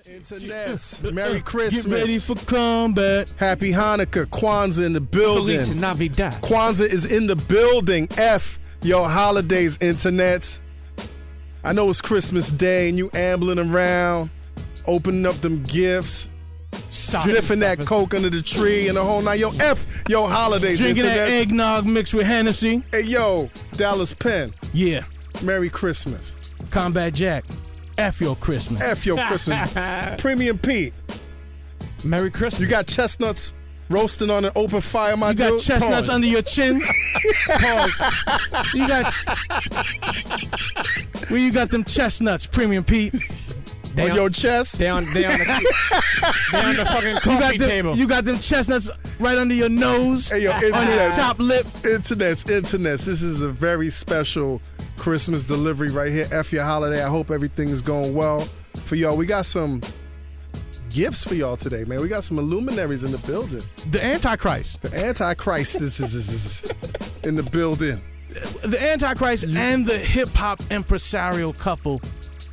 Internets, Merry Christmas. Get ready for combat. Happy Hanukkah. Kwanzaa in the building. Feliz Navidad. Kwanzaa is in the building. F your holidays, internets. I know it's Christmas Day and you ambling around, opening up them gifts, sniffing that coke under the tree and the whole night. Yo, F your holidays, Drinking internet. that eggnog mixed with Hennessy. Hey, yo, Dallas Penn. Yeah. Merry Christmas. Combat Jack. F your Christmas. F your Christmas. Premium Pete. Merry Christmas. You got chestnuts roasting on an open fire, my You dude? got chestnuts under your chin. You got. Where you got them chestnuts, Premium Pete? On your chest? They on the fucking coffee table. You got them chestnuts right under your nose. Hey, yo, on your internet. top lip. Internets. This is a very special Christmas delivery right here. F your holiday. I hope everything is going well for y'all. We got some gifts for y'all today, man. We got some luminaries in the building. The Antichrist. The Antichrist is in the building. The Antichrist and the hip-hop impresarial couple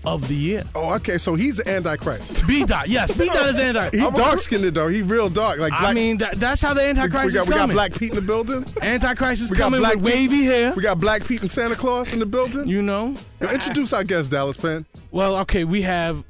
of the year. Oh, okay. So he's the Antichrist. B-Dot. Yes, B-Dot is Antichrist. He dark-skinned though. He real dark. Like black, I mean, that's how the Antichrist is we got coming. Black Pete in the building. Antichrist is We got coming Black with Pete. wavy hair. We got Black Pete and Santa Claus in the building. You know. Yo, introduce our guest, Dallas Penn. Well, okay, we have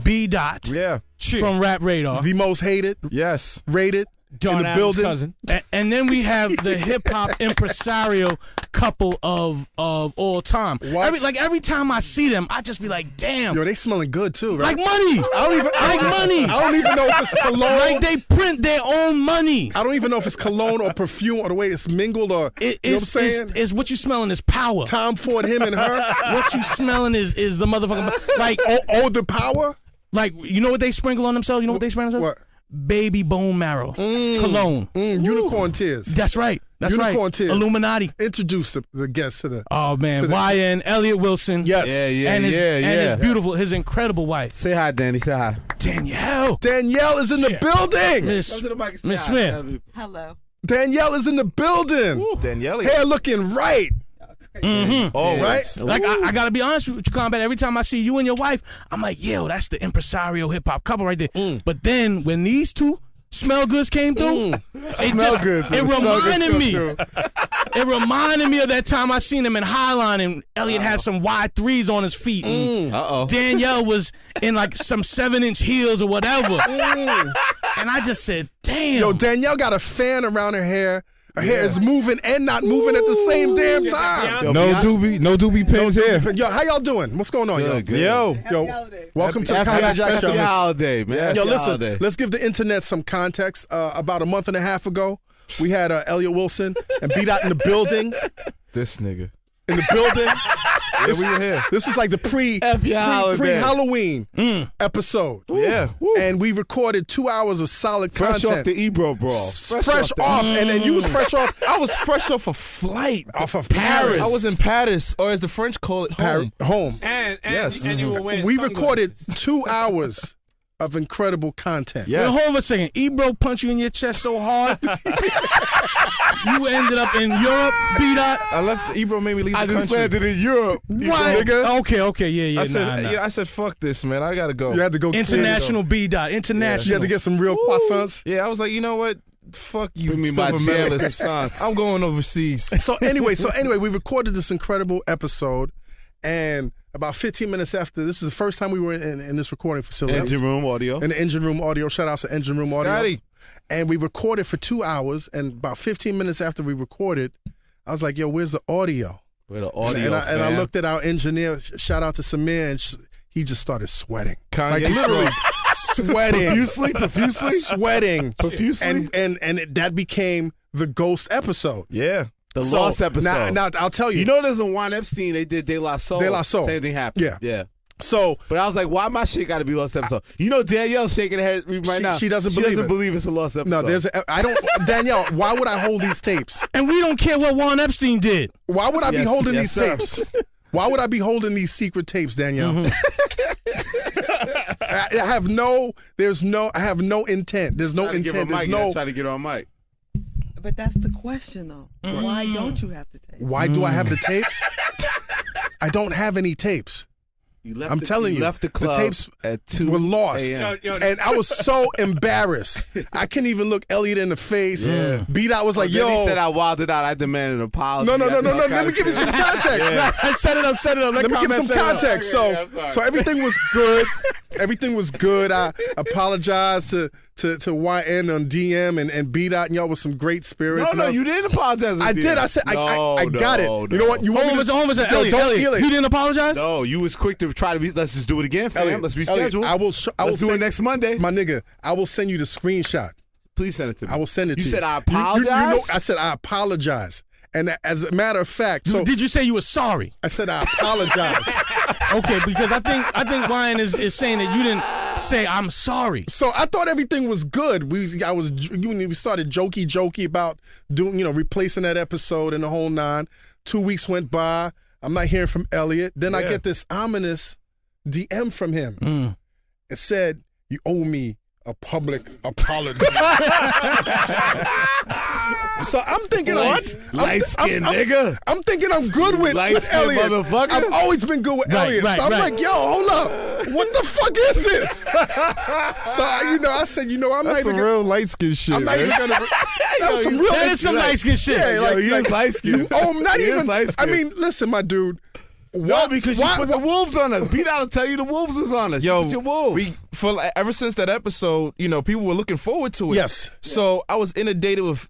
B-Dot Yeah. from Rap Radar. The most hated, Yes. rated Don in the Adams' building. cousin. And then we have the hip hop impresario couple of all time. What? Every time I see them, I just be like, damn. Yo, they smelling good too, right? Like money. I don't even know if it's cologne. Like they print their own money. I don't even know if it's cologne or perfume or the way it's mingled or you know what I'm saying? It's what you smelling is power. Tom Ford, him and her. What you smelling is the motherfucking like the power? like you know what they sprinkle on themselves? You know what they sprinkle on themselves? What? Baby bone marrow. Cologne. Unicorn tears. That's right. That's Unicorn right. tears. Illuminati. Introduce the guest to the. Oh man, to the- YN Elliot Wilson. Yes. And his beautiful, his incredible wife, Say hi, Danny. Say hi. Danielle. Danielle is in the building. Miss Smith. Hello. Danielle is in the building. Danielle. Hair looking right. Oh, Right? Like I gotta be honest with you, Combat. Every time I see you and your wife, I'm like, yo, that's the impresario hip hop couple right there. But then when these two smell goods came through, it reminded me of that time I seen him in Highline and Elliot had some wide threes on his feet. And Danielle was in like some 7-inch heels or whatever. And I just said, damn. Yo, Danielle got a fan around her hair. Her hair is moving and not moving at the same damn time. No doobie pins here. Yo, how y'all doing? What's going on, yo? Good. Yo, welcome to the Combat Jack Show. Happy holiday, man. Yo, Happy listen, holiday. let's give the internet some context. About a month and a half ago, we had Elliot Wilson and B-Dot in the building. This nigga. In the building. We were here. This was like the pre-Halloween episode. Yeah. And we recorded 2 hours of solid Fresh content. off the Ebro brawl. Fresh off. And you was fresh off. I was fresh off a flight. Off of Paris. I was in Paris, or as the French call it, home. Home. And Yes. you were wearing We sunglasses. recorded 2 hours of incredible content. Yeah. Wait, hold on a second. Ebro punched you in your chest so hard, you ended up in Europe, B-Dot. I left. Ebro made me leave I the just country. landed in Europe. What? nigga. Okay, yeah. I said, I said, fuck this, man. I gotta go. You had to go International B-Dot. International. You had to get some real croissants. Yeah, I was like, you know what? Fuck you, Bring me my silver damn medalist. croissants. I'm going overseas. So anyway, we recorded this incredible episode, and about 15 minutes after, this is the first time we were in this recording facility. Engine room audio. In the Engine Room Audio. Shout out to Engine Room Audio. Scotty. And we recorded for 2 hours, and about 15 minutes after we recorded, I was like, yo, where's the audio? Where the audio, And I looked at our engineer, shout out to Samir, and he just started sweating. Kanye Like literally sweating. Profusely? Sweating. Profusely? And that became the Ghost episode. Yeah. The So, Lost episode. Now I'll tell you. You know there's a Juan Epstein, they did De La Soul. De La Soul. Same thing happened. Yeah. Yeah. So But I was like, why my shit got to be Lost episode? You know Danielle's shaking her head right now. she doesn't believe it. believe it's a Lost episode. no, I don't Danielle, why would I hold these tapes? And we don't care what Juan Epstein did. Why would I be Yes, holding yes, these sir. tapes? Why would I be holding these secret tapes, Danielle? I have no intent. There's no intent. There's no. Try to get on mic. But that's the question, though. Why don't you have to take? Why do I have the tapes? I don't have any tapes. I'm telling you, left the club tapes at 2 were lost, a.m. and I was so embarrassed. I couldn't even look Elliot in the face. Beat out was like, Then "Yo." he said I wilded out. I demanded an apology. No. Let me give you some context. Set it up. Let me give some context. So everything was good. Everything was good. I apologized to YN on DM and Beat Out, and y'all was some great spirits. No, you didn't apologize. I did. I said I got it. No. You know what? You want me to? Hold on, Elliot, don't feel it. you didn't apologize? No, you was quick to try to be. Let's just do it again, fam. Elliot, Let's Elliot, reschedule. I will Let's do it next Monday. My nigga, I will send you the screenshot. Please send it to me. I will send it to you. You said I You apologize? I said I apologize. And as a matter of fact, so Did you say you were sorry? I said I apologize. Okay, because I think Ryan is saying that you didn't say I'm sorry. So I thought everything was good. We started jokey about doing, replacing that episode and the whole 9. 2 weeks went by. I'm not hearing from Elliot. Then I get this ominous DM from him. It said, "You owe me a public apology." So I'm thinking, light skin nigga. I'm thinking I'm good with Light-skinned Elliot. motherfucker. I've always been good with Elliot. right, so I'm right. like, yo, hold up. What the fuck is this? So I said, I'm not That's even some real light skin shit. I'm not man. even gonna. That was some real. That is some light skin shit. Yeah, He is light skinned. not He is even. I light-skinned. mean, listen, my dude. No, because you put the wolves on us. Beat Out to tell you the wolves was on us. Yo, you put your wolves. ever since that episode, people were looking forward to it. Yes. So I was inundated with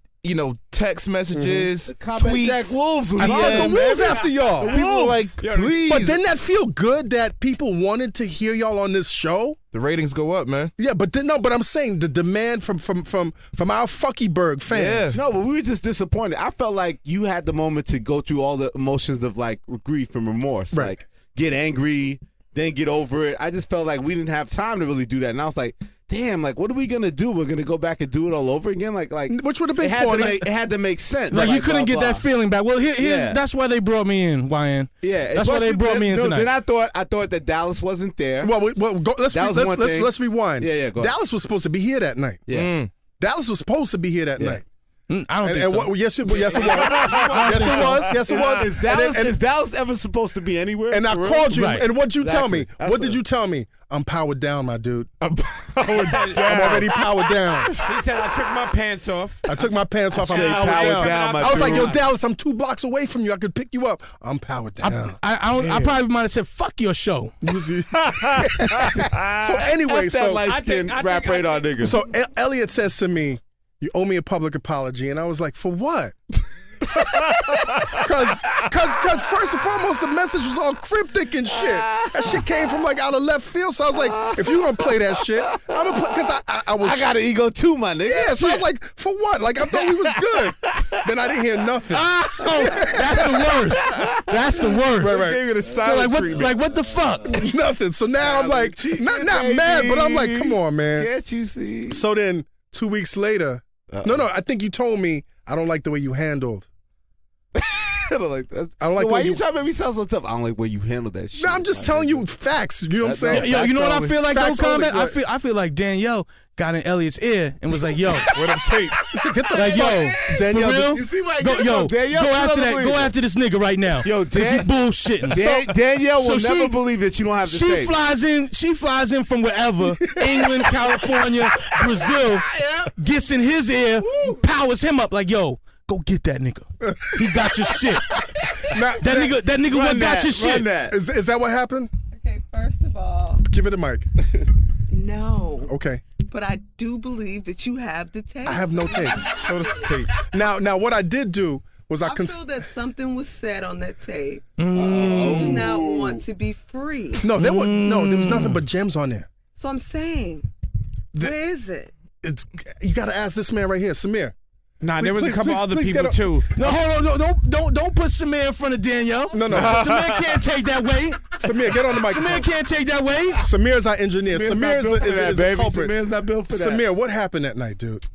text messages, Combat tweets. Jack Wolves was I on said us, the wolves baby. after y'all. People were like, please. But didn't that feel good that people wanted to hear y'all on this show? The ratings go up, man. Yeah, but but I'm saying the demand from our Fuckyberg fans. Yeah. No, but we were just disappointed. I felt like you had the moment to go through all the emotions of like grief and remorse. Right. Like get angry, then get over it. I just felt like we didn't have time to really do that. And I was like, damn, like what are we gonna do? We're gonna go back and do it all over again? Like Which would have been it had, corny. it had to make sense. Like you couldn't blah, get blah. that feeling back. Well, Yeah. that's why they brought me in, YN. Yeah, That's why they brought me in tonight. Then I thought that Dallas wasn't there. Well, let's rewind. Yeah, go ahead. Dallas was supposed to be here that night. Yeah. Dallas was supposed to be here that night. I don't And think so. yes, it was. Yes, it was. Is Dallas ever supposed to be anywhere? And I For real? called you, Right. and what'd you tell me? Exactly. What did you tell me? I'm powered down, my dude. I'm I'm already powered down. He said, I took my pants off. I took my pants off. I'm Straight powered powered down. down, my I was like, dude. yo, Dallas, I'm 2 blocks away from you. I could pick you up. I'm powered down. I probably might have said, fuck your show. You see? So anyway, F that so light-skinned rap radar nigga. So Elliot says to me, "You owe me a public apology," and I was like, "For what?" Cause first and foremost, the message was all cryptic and shit. That shit came from like out of left field. So I was like, if you gonna play that shit, I'm gonna play. Cause I got an ego too, my nigga. yeah. So I was like, for what? Like I thought we was good. Then I didn't hear nothing. Oh, that's the worst. That's the worst. Right. Gave you the So silent like treatment. what the fuck? Nothing. So now I'm like, not mad, but I'm like, come on, man. Can't you see? So then 2 weeks later, no, I think you told me I don't like the way you handled. I don't like that. I don't like Why when you you- trying to make me sound so tough? I don't like when you handle that shit. No, I'm just telling you facts. You know what I'm saying? Yo, you know what I feel like? Facts Don't comment. only. I feel like Danielle got in Elliot's ear and was like, "Yo, With them tapes. Get the like fuck. yo, Danielle, for real? You see where I Go, get it yo, from? Danielle go still after doesn't that. believe Go it. after this nigga right now. Yo, cause he bullshitting. Danielle will so never she- believe that you don't have the She tape. flies in from wherever, England, California, Brazil, gets in his ear, powers him up like, yo, go get that nigga. He got your shit. That nigga what got your shit. Run that. Is that what happened? Okay, first of all, Give it a mic. no. Okay. But I do believe that you have the tape. I have no tapes. Show us the tapes. Now what I did do was I feel that something was said on that tape that you do not want to be free. there was nothing but gems on there. So I'm saying, where is it? You got to ask this man right here, Samir. Nah, there was Please, a couple please, other please people get too. No, hold on, don't put Samir in front of Danielle. No. Samir can't take that way. Samir, get on the mic. Samir can't take that way. Samir's our engineer. Samir's Samir not built for is that, a baby. culprit. Samir's not built for that. Samir, what happened that night, dude?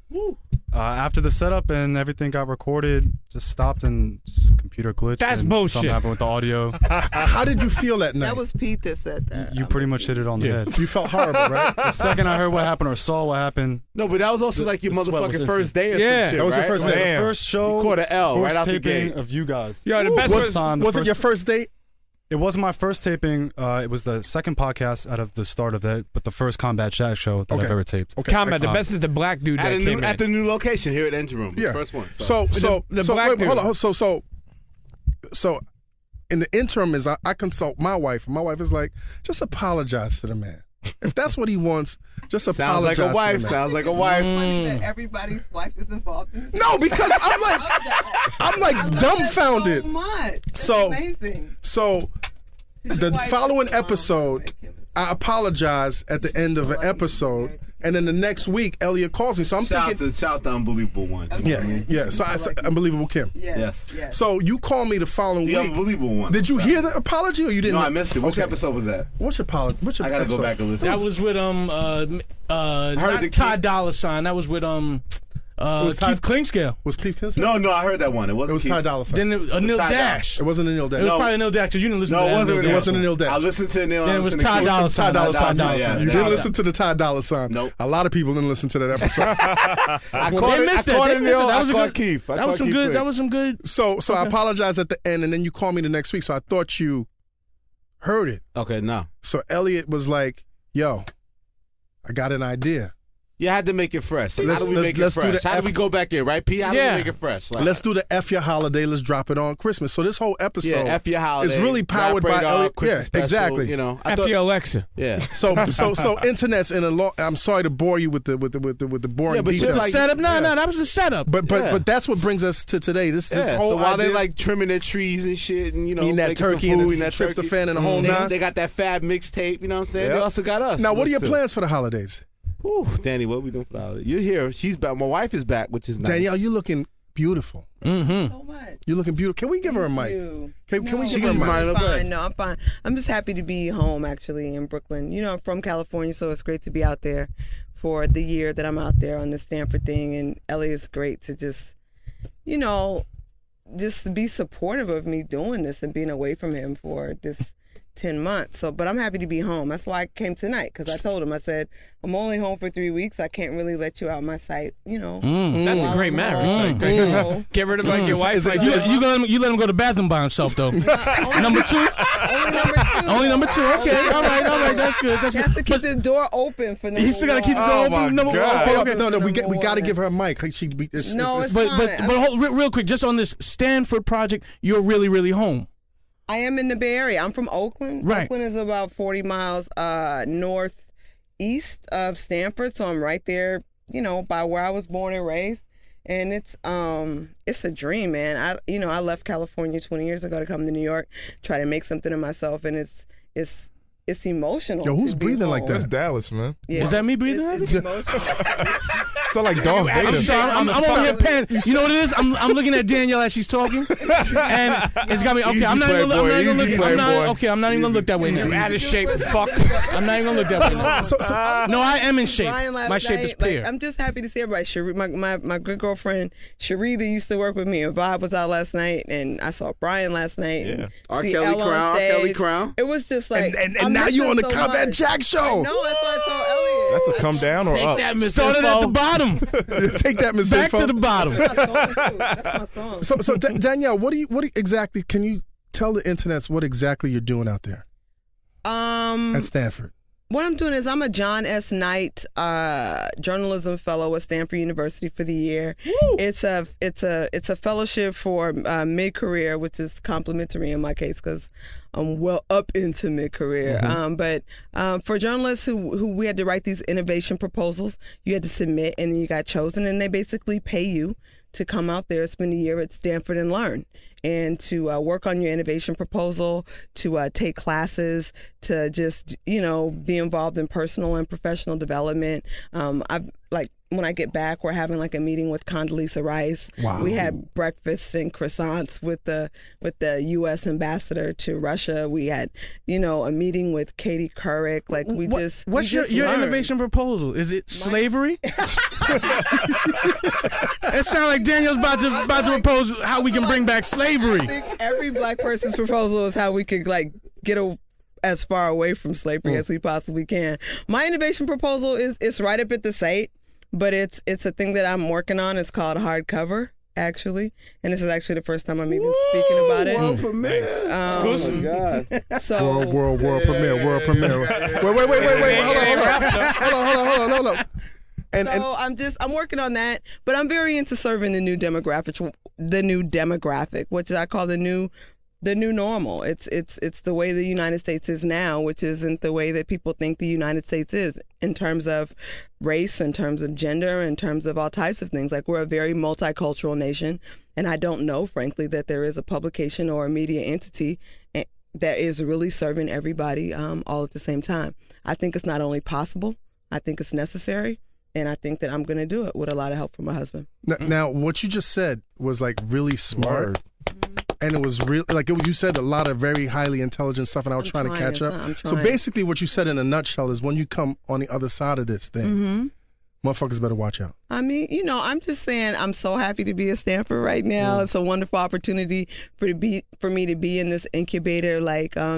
After the setup and everything got recorded, just stopped and just computer glitched. That's and bullshit. Something happened with the audio. How did you feel that night? That was Pete that said that. You pretty much hit it on the head. You felt horrible, right? The second I heard what happened or saw what happened, No, but that was also like your the sweat was motherfucking instant. first day or Yeah. some shit, That was your right? first it was day. the first show, You caught a L first right out the taping gate. of you guys. Yo, the best Was, was time, the was it first- your first date? It wasn't my first taping. It was the second podcast out of the start of it, but the first Combat Chat show that I've ever taped. Okay. Combat, the best is the black dude that came at the new location here at Engine Room. Yeah. The first one. So black wait, dude. hold on. So in the interim, is I consult my wife. My wife is like, just apologize to the man. If that's what he wants, just Sounds apologize. like a wife. To the man. Sounds like a wife. Funny that everybody's wife is involved in this. No, because I'm I like love that dumbfounded. so much. That's So- amazing. So the wife following is wrong. episode, I apologize at the end of an episode, and then the next week, Elliot calls me. So I'm Shout thinking, out to Unbelievable One. yeah. So Unbelievable Kim. Yes. So you call me the following The week. Unbelievable One. Did you hear the apology or you didn't? No, I missed it. Which Okay. episode was that? What's your apology? I gotta go back and listen. That was with not the Ty kid- Dolla $ign. That was with was Ty- Keith Klingscale. Was Keith Kinsey? No, I heard that one. It wasn't It was Keith. Ty Dolla $ign. Then Neil Ty Dash. It wasn't a Neil Dash. It was probably Neil Dash because you didn't listen No, to it that. wasn't. Neil It Dash. wasn't a Neil Dash. I listened to Neil. Then it was Ty Dolla $ign. Ty Dolla $ign. Yeah, You yeah. didn't listen to the Ty Dolla $ign. Nope. A lot of people didn't listen to that episode. I They caught it. missed I it. caught They it, missed it. Neil. That was I a caught good. Keith. That was some good. That was some good. So I apologize at the end, and then you call me the next week. So I thought you heard it. Okay, no. So Elliot was like, "Yo, I got an idea. You had to make it fresh. So Let's- how do we let's- make it let's do fresh? the How do we F- go back in, right, P? How do Yeah. we make it fresh? Like, Let's do the F Your Holiday. Let's drop it on Christmas." So this whole episode, yeah, F your holiday. is really powered Rap by Radar, Elliot. Christmas Yeah, special, exactly. You know, I F thought, your Alexa. yeah. So internet's in a long. I'm sorry to bore you with the boring Yeah, but you're details. like- Setup? No, that was the setup. but that's what brings us to today. This Yeah, whole so while idea, they like trimming their trees and shit, and you know, eating that making some turkey food, and eating that turkey, tryptophan and the whole nine. they got that Fab mixtape. You know what I'm saying? Yep. They also got us. Now, what are your Listen. plans for the holidays? Whew, Danny, what are we doing for the holiday? You're here. She's back. My wife is back, which is nice. Danielle, you're looking beautiful. So much. You're looking beautiful. Can we give her a mic? You. Can we No, give her a use mic? mine. I'm Okay. fine. No, I'm fine. I'm just happy to be home, actually, in Brooklyn. You know, I'm from California, so it's great to be out there for the year that I'm out there on the Stanford thing. And Elliot's great to just, you know, just be supportive of me doing this and being away from him for this 10 months. So, but I'm happy to be home. That's why I came tonight, because I told him, I said, I'm only home for 3 weeks. I can't really let you out my sight, you know. That's a while great I'm marriage. home. Like, You know. get rid of like your wife. Like, You let him go to the bathroom by himself though. Number two. Only number two. Only number two. Okay. All right. That's good. That's He has to good. keep the door open for number He still got to keep the one. door open. Number one. Hold up. Okay. No, we Number got to one. give her a mic. It's No, But hold, real quick, just on this Stanford project, you're really home. I am in the Bay Area. I'm from Oakland. Right. Oakland is about 40 miles northeast of Stanford, so I'm right there, you know, by where I was born and raised. And it's a dream, man. I left California 20 years ago to come to New York, try to make something of myself, and it's emotional. Yo, who's to be breathing like home. that? That's Dallas, man. Yeah. Is that me breathing? It's emotional. Sound like Darth I'm Vader. sorry. I'm over here paying. You know what it is? I'm looking at Danielle as she's talking, and it's got me. Okay, Easy I'm not play, even boy. gonna look. Easy play, boy. Okay, I'm not even gonna look that way you now. out of shape, fucked. I'm not even gonna look that way now. So, No, I am in shape. Brian last My shape night, is pear. like, I'm just happy to see everybody. Cherie, my good girlfriend Cherie that used to work with me, and Vibe was out last night, and I saw Brian last night. Yeah. And R. see Kelly Elle on Crown, R. Kelly stage. Crown. It was just like, and I now miss you him on the so Combat much. Jack show. No, that's why I told Elliot. That's a come down or up. Started at the bottom. Take that, Ms. Back Info. to the bottom. That's my song too. That's my song. So Danielle, what exactly? Can you tell the internets what exactly you're doing out there at Stanford? What I'm doing is I'm a John S. Knight journalism fellow at Stanford University for the year. It's a fellowship for mid-career, which is complimentary in my case because I'm well up into mid-career. But for journalists who we had to write these innovation proposals, you had to submit and then you got chosen, and they basically pay you to come out there, spend a year at Stanford and learn, and to work on your innovation proposal, to take classes, to just, you know, be involved in personal and professional development. When I get back, we're having like a meeting with Condoleezza Rice. Wow. We had breakfasts and croissants with the U.S. ambassador to Russia. We had, you know, a meeting with Katie Couric. Like What's we just your learned. innovation proposal? Is it slavery? It sounds like Daniel's about to propose how we can bring back slavery. I think every black person's proposal is how we could like get as far away from slavery as we possibly can. My innovation proposal is right up at the site, but it's a thing that I'm working on. It's called Hardcover. actually, and this is actually the first time I'm even speaking about it. World premiere. Oh my God. So World premiere. Wait. Hold on. And I'm working on that, but I'm very into serving the new demographic, which I call the new normal. It's the way the United States is now, which isn't the way that people think the United States is in terms of race, in terms of gender, in terms of all types of things. Like, we're a very multicultural nation, and I don't know, frankly, that there is a publication or a media entity that is really serving everybody all at the same time. I think it's not only possible, I think it's necessary. And I think that I'm going to do it with a lot of help from my husband. Now, what you just said was like really smart. And it was real, like you said a lot of very highly intelligent stuff, and I was trying to catch up. So basically what you said in a nutshell is when you come on the other side of this thing, motherfuckers better watch out. I mean, I'm just saying I'm so happy to be at Stanford right now. It's a wonderful opportunity for me to be in this incubator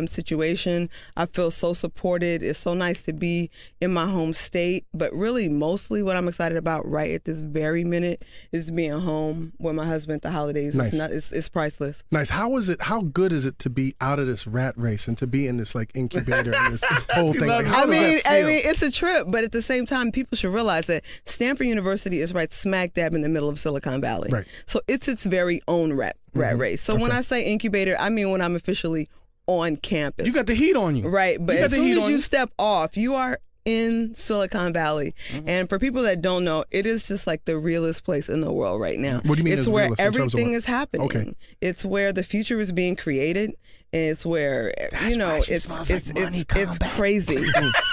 situation. I feel so supported. It's so nice to be in my home state. But really, mostly what I'm excited about right at this very minute is being home with my husband at the holidays. Nice. It's priceless. Nice. How good is it to be out of this rat race and to be in this like incubator and this whole thing? Like, I mean, it's a trip, but at the same time, people should realize that Stanford University is right smack dab in the middle of Silicon Valley. Right. So it's its very own rat race. So when I say incubator, I mean when I'm officially on campus. You got the heat on you. Right. But as soon as you step off, you are in Silicon Valley. And for people that don't know, it is just like the realest place in the world right now. What do you mean it's where everything is happening. Okay. It's where the future is being created. It's where it's crazy.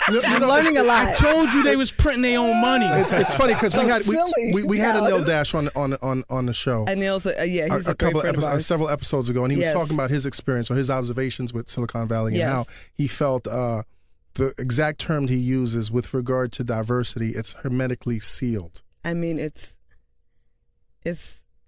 I'm learning a lot. I told you they was printing their own money. It's funny because So we had Anil Dash on the show. Anil's he's a great friend of ours. Several episodes ago, and he was talking about his experience or his observations with Silicon Valley and how he felt the exact term he uses with regard to diversity, it's hermetically sealed. I mean, it's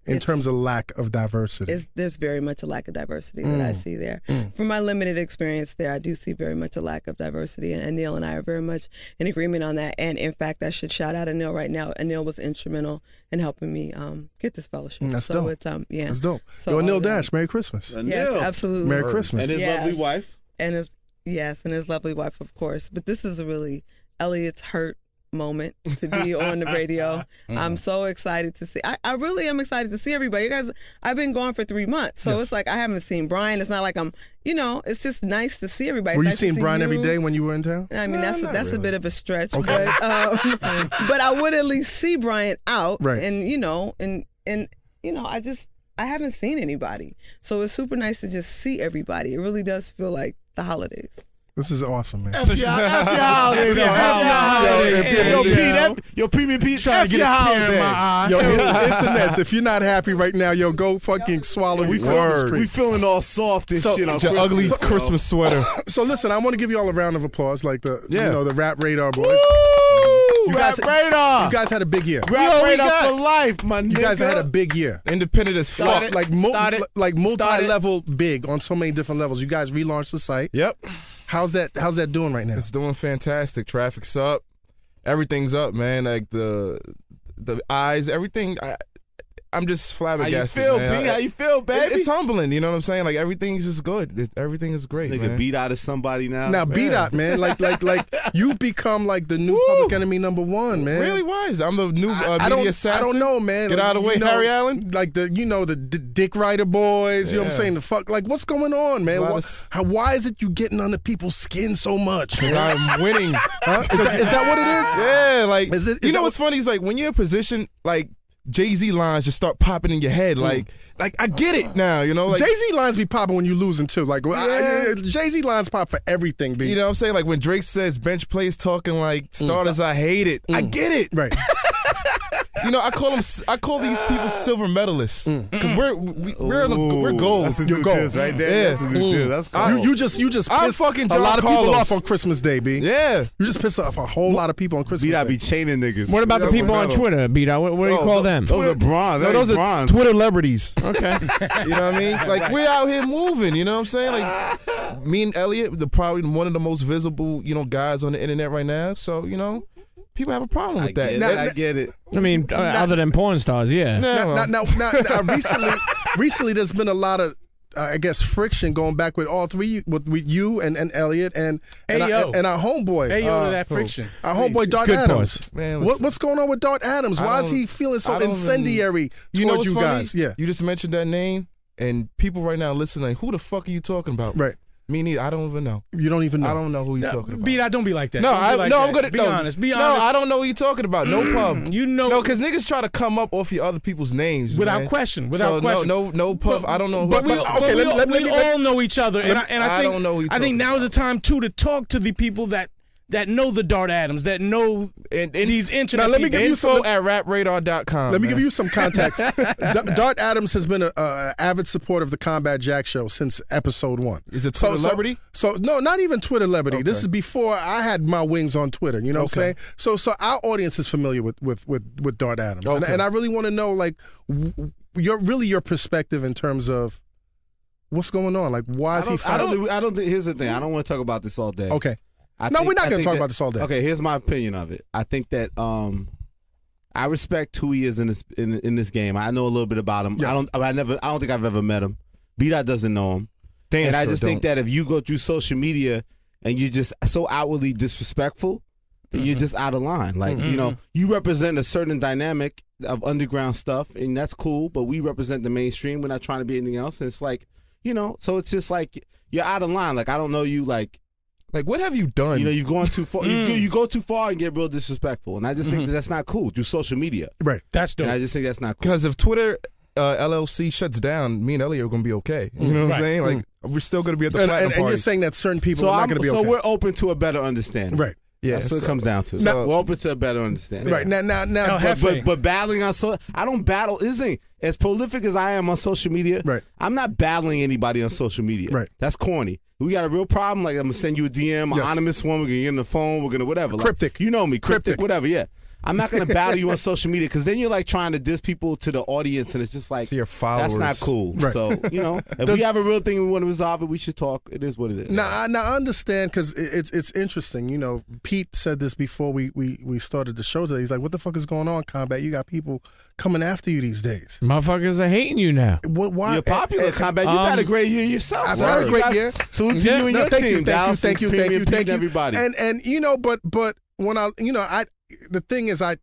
in terms of lack of diversity. There's very much a lack of diversity that I see there. From my limited experience there, I do see very much a lack of diversity, and Anil and I are very much in agreement on that. And in fact, I should shout out Anil right now. Anil was instrumental in helping me get this fellowship. That's so dope. It's That's dope. So Anil Dash, Merry Christmas. Yes, absolutely. Merry Christmas. And his lovely wife. And his lovely wife, of course. But this is really Elliot's hurt moment to be on the radio. I'm so excited to see. I really am excited to see everybody. You guys, I've been gone for 3 months, so it's like I haven't seen Brian. It's not like I'm, it's just nice to see everybody. Were you nice seeing Brian every day when you were in town? I mean, that's really. a bit of a stretch, but I would at least see Brian out, right? And I haven't seen anybody, so it's super nice to just see everybody. It really does feel like the holidays. This is awesome, man. F your holidays. Yo, Premium Pete, trying to get a tear in my eye. Yo, internets, if you're not happy right now, yo, go fucking swallow your Christmas tree. We feeling all soft and shit on Your ugly Christmas sweater. So listen, I want to give you all a round of applause, like the the Rap Radar boys. Woo! Rap Radar. You guys had a big year. Rap Radar for life, my nigga. You guys had a big year. Independent as fuck. Like multi-level big on so many different levels. You guys relaunched the site. Yep. How's that doing right now? It's doing fantastic. Traffic's up. Everything's up, man. Like the eyes, everything. I'm just flabbergasted. How you feel, man. B? How you feel, baby? It's humbling. You know what I'm saying? Like everything's just good. Everything is great, Nigga man. beat out of somebody now. Now beat out, man. Like you've become like the new Public Enemy #1, man. Really wise. I'm the new media assassin. I don't know, man. Get out of the way, Harry Allen. Like the Dick Rider boys. You know what I'm saying? The fuck. Like what's going on, man? Why is it you getting under people's skin so much? Because I'm winning. Huh? Is that what it is? Yeah. Like you know what's funny is like when you're in a position like. Jay-Z lines just start popping in your head. Like I get it now, Like, Jay-Z lines be popping when you losing too. Like Jay-Z lines pop for everything, B. You know what I'm saying? Like when Drake says bench players talking like starters, I hate it. I get it. Right. I call these people silver medalists because we're gold. That's a You're new gold. diss right there. Yeah. That's a new diss. That's cool. You just I'm pissed fucking a John lot of people Carlos. off on Christmas Day, B. Yeah. You just pissed off a whole lot of people on Christmas Beat, I Day. be chaining niggas. What about the people on Twitter, Beat? What do you call them? Those are bronze. No, those are bronze. Twitter celebrities. Okay. You know what I mean? Like we're out here moving. You know what I'm saying? Like me and Elliot, probably one of the most visible, guys on the internet right now. So people have a problem with that. I get it. I mean, other than porn stars, yeah. Now, recently there's been a lot of, I guess, friction going back with all three, with you and Elliot and our homeboy. Hey yo, to that friction. Our homeboy Dart Good Adams. Man, What's going on with Dart Adams? Why is he feeling so incendiary towards you guys? Yeah. You just mentioned that name, and people right now listening, like, who the fuck are you talking about? Right. Me neither. I don't even know. You don't even know. I don't know who you're talking about. B-Dot, don't be like that. No, I'm gonna be honest. Be honest. No, I don't know who you're talking about. No pub. You know, no, because niggas try to come up off your other people's names without man. question. No pub. I don't know. But we all know each other, and I think don't know who I think now is the time too to talk to the people that know the Dart Adams, that know these internet. Now let me people. give you some at rapradar.com. Let me give you some context. Dart Adams has been an avid supporter of the Combat Jack Show since episode 1. Is it Twitter celebrity? So no, not even Twitter celebrity. Okay. This is before I had my wings on Twitter. You know what I'm saying? So our audience is familiar with Dart Adams, and I really want to know like your perspective in terms of what's going on. Like why is he? I don't think. Here's the thing. I don't want to talk about this all day. Okay. We're not going to talk about this all day. Okay, here's my opinion of it. I think that I respect who he is in this game. I know a little bit about him. Yes. I don't think I've ever met him. B-Dot doesn't know him. And I just think that if you go through social media and you're just so outwardly disrespectful, then you're just out of line. Like, you know, you represent a certain dynamic of underground stuff, and that's cool, but we represent the mainstream. We're not trying to be anything else. And it's like, you know, so it's just like you're out of line. Like, I don't know you, like, what have you done? You know, you've gone too far. You go too far and get real disrespectful, and I just think that's not cool through social media. Right. That's dope. And I just think that's not cool. Because if Twitter LLC shuts down, me and Elliot are going to be okay. You know what I'm saying? Like, we're still going to be at the platinum and party. you're saying that certain people are not going to be okay. So we're open to a better understanding. Right. Yeah, that's what it comes down to. Now, we're open to a better understanding. Right. Now but battling on I don't battle. This thing, as prolific as I am on social media, right. I'm not battling anybody on social media. Right. That's corny. We got a real problem. Like, I'm going to send you a DM, anonymous one. We're going to get on the phone. We're going to whatever. Cryptic. Like, you know me. Cryptic, whatever, yeah. I'm not going to battle you on social media because then you're like trying to diss people to the audience, and it's just like, to your followers. That's not cool. Right. So, you know, if we have a real thing and we want to resolve it, we should talk. It is what it is. Now I understand because it's interesting. You know, Pete said this before we started the show today. He's like, what the fuck is going on, Combat? You got people coming after you these days. Motherfuckers are hating you now. Why? You're popular, Combat. You've had a great year yourself. I've had a great year. Salute to you and your team. Thank you, everybody. And you know, but when the thing is, I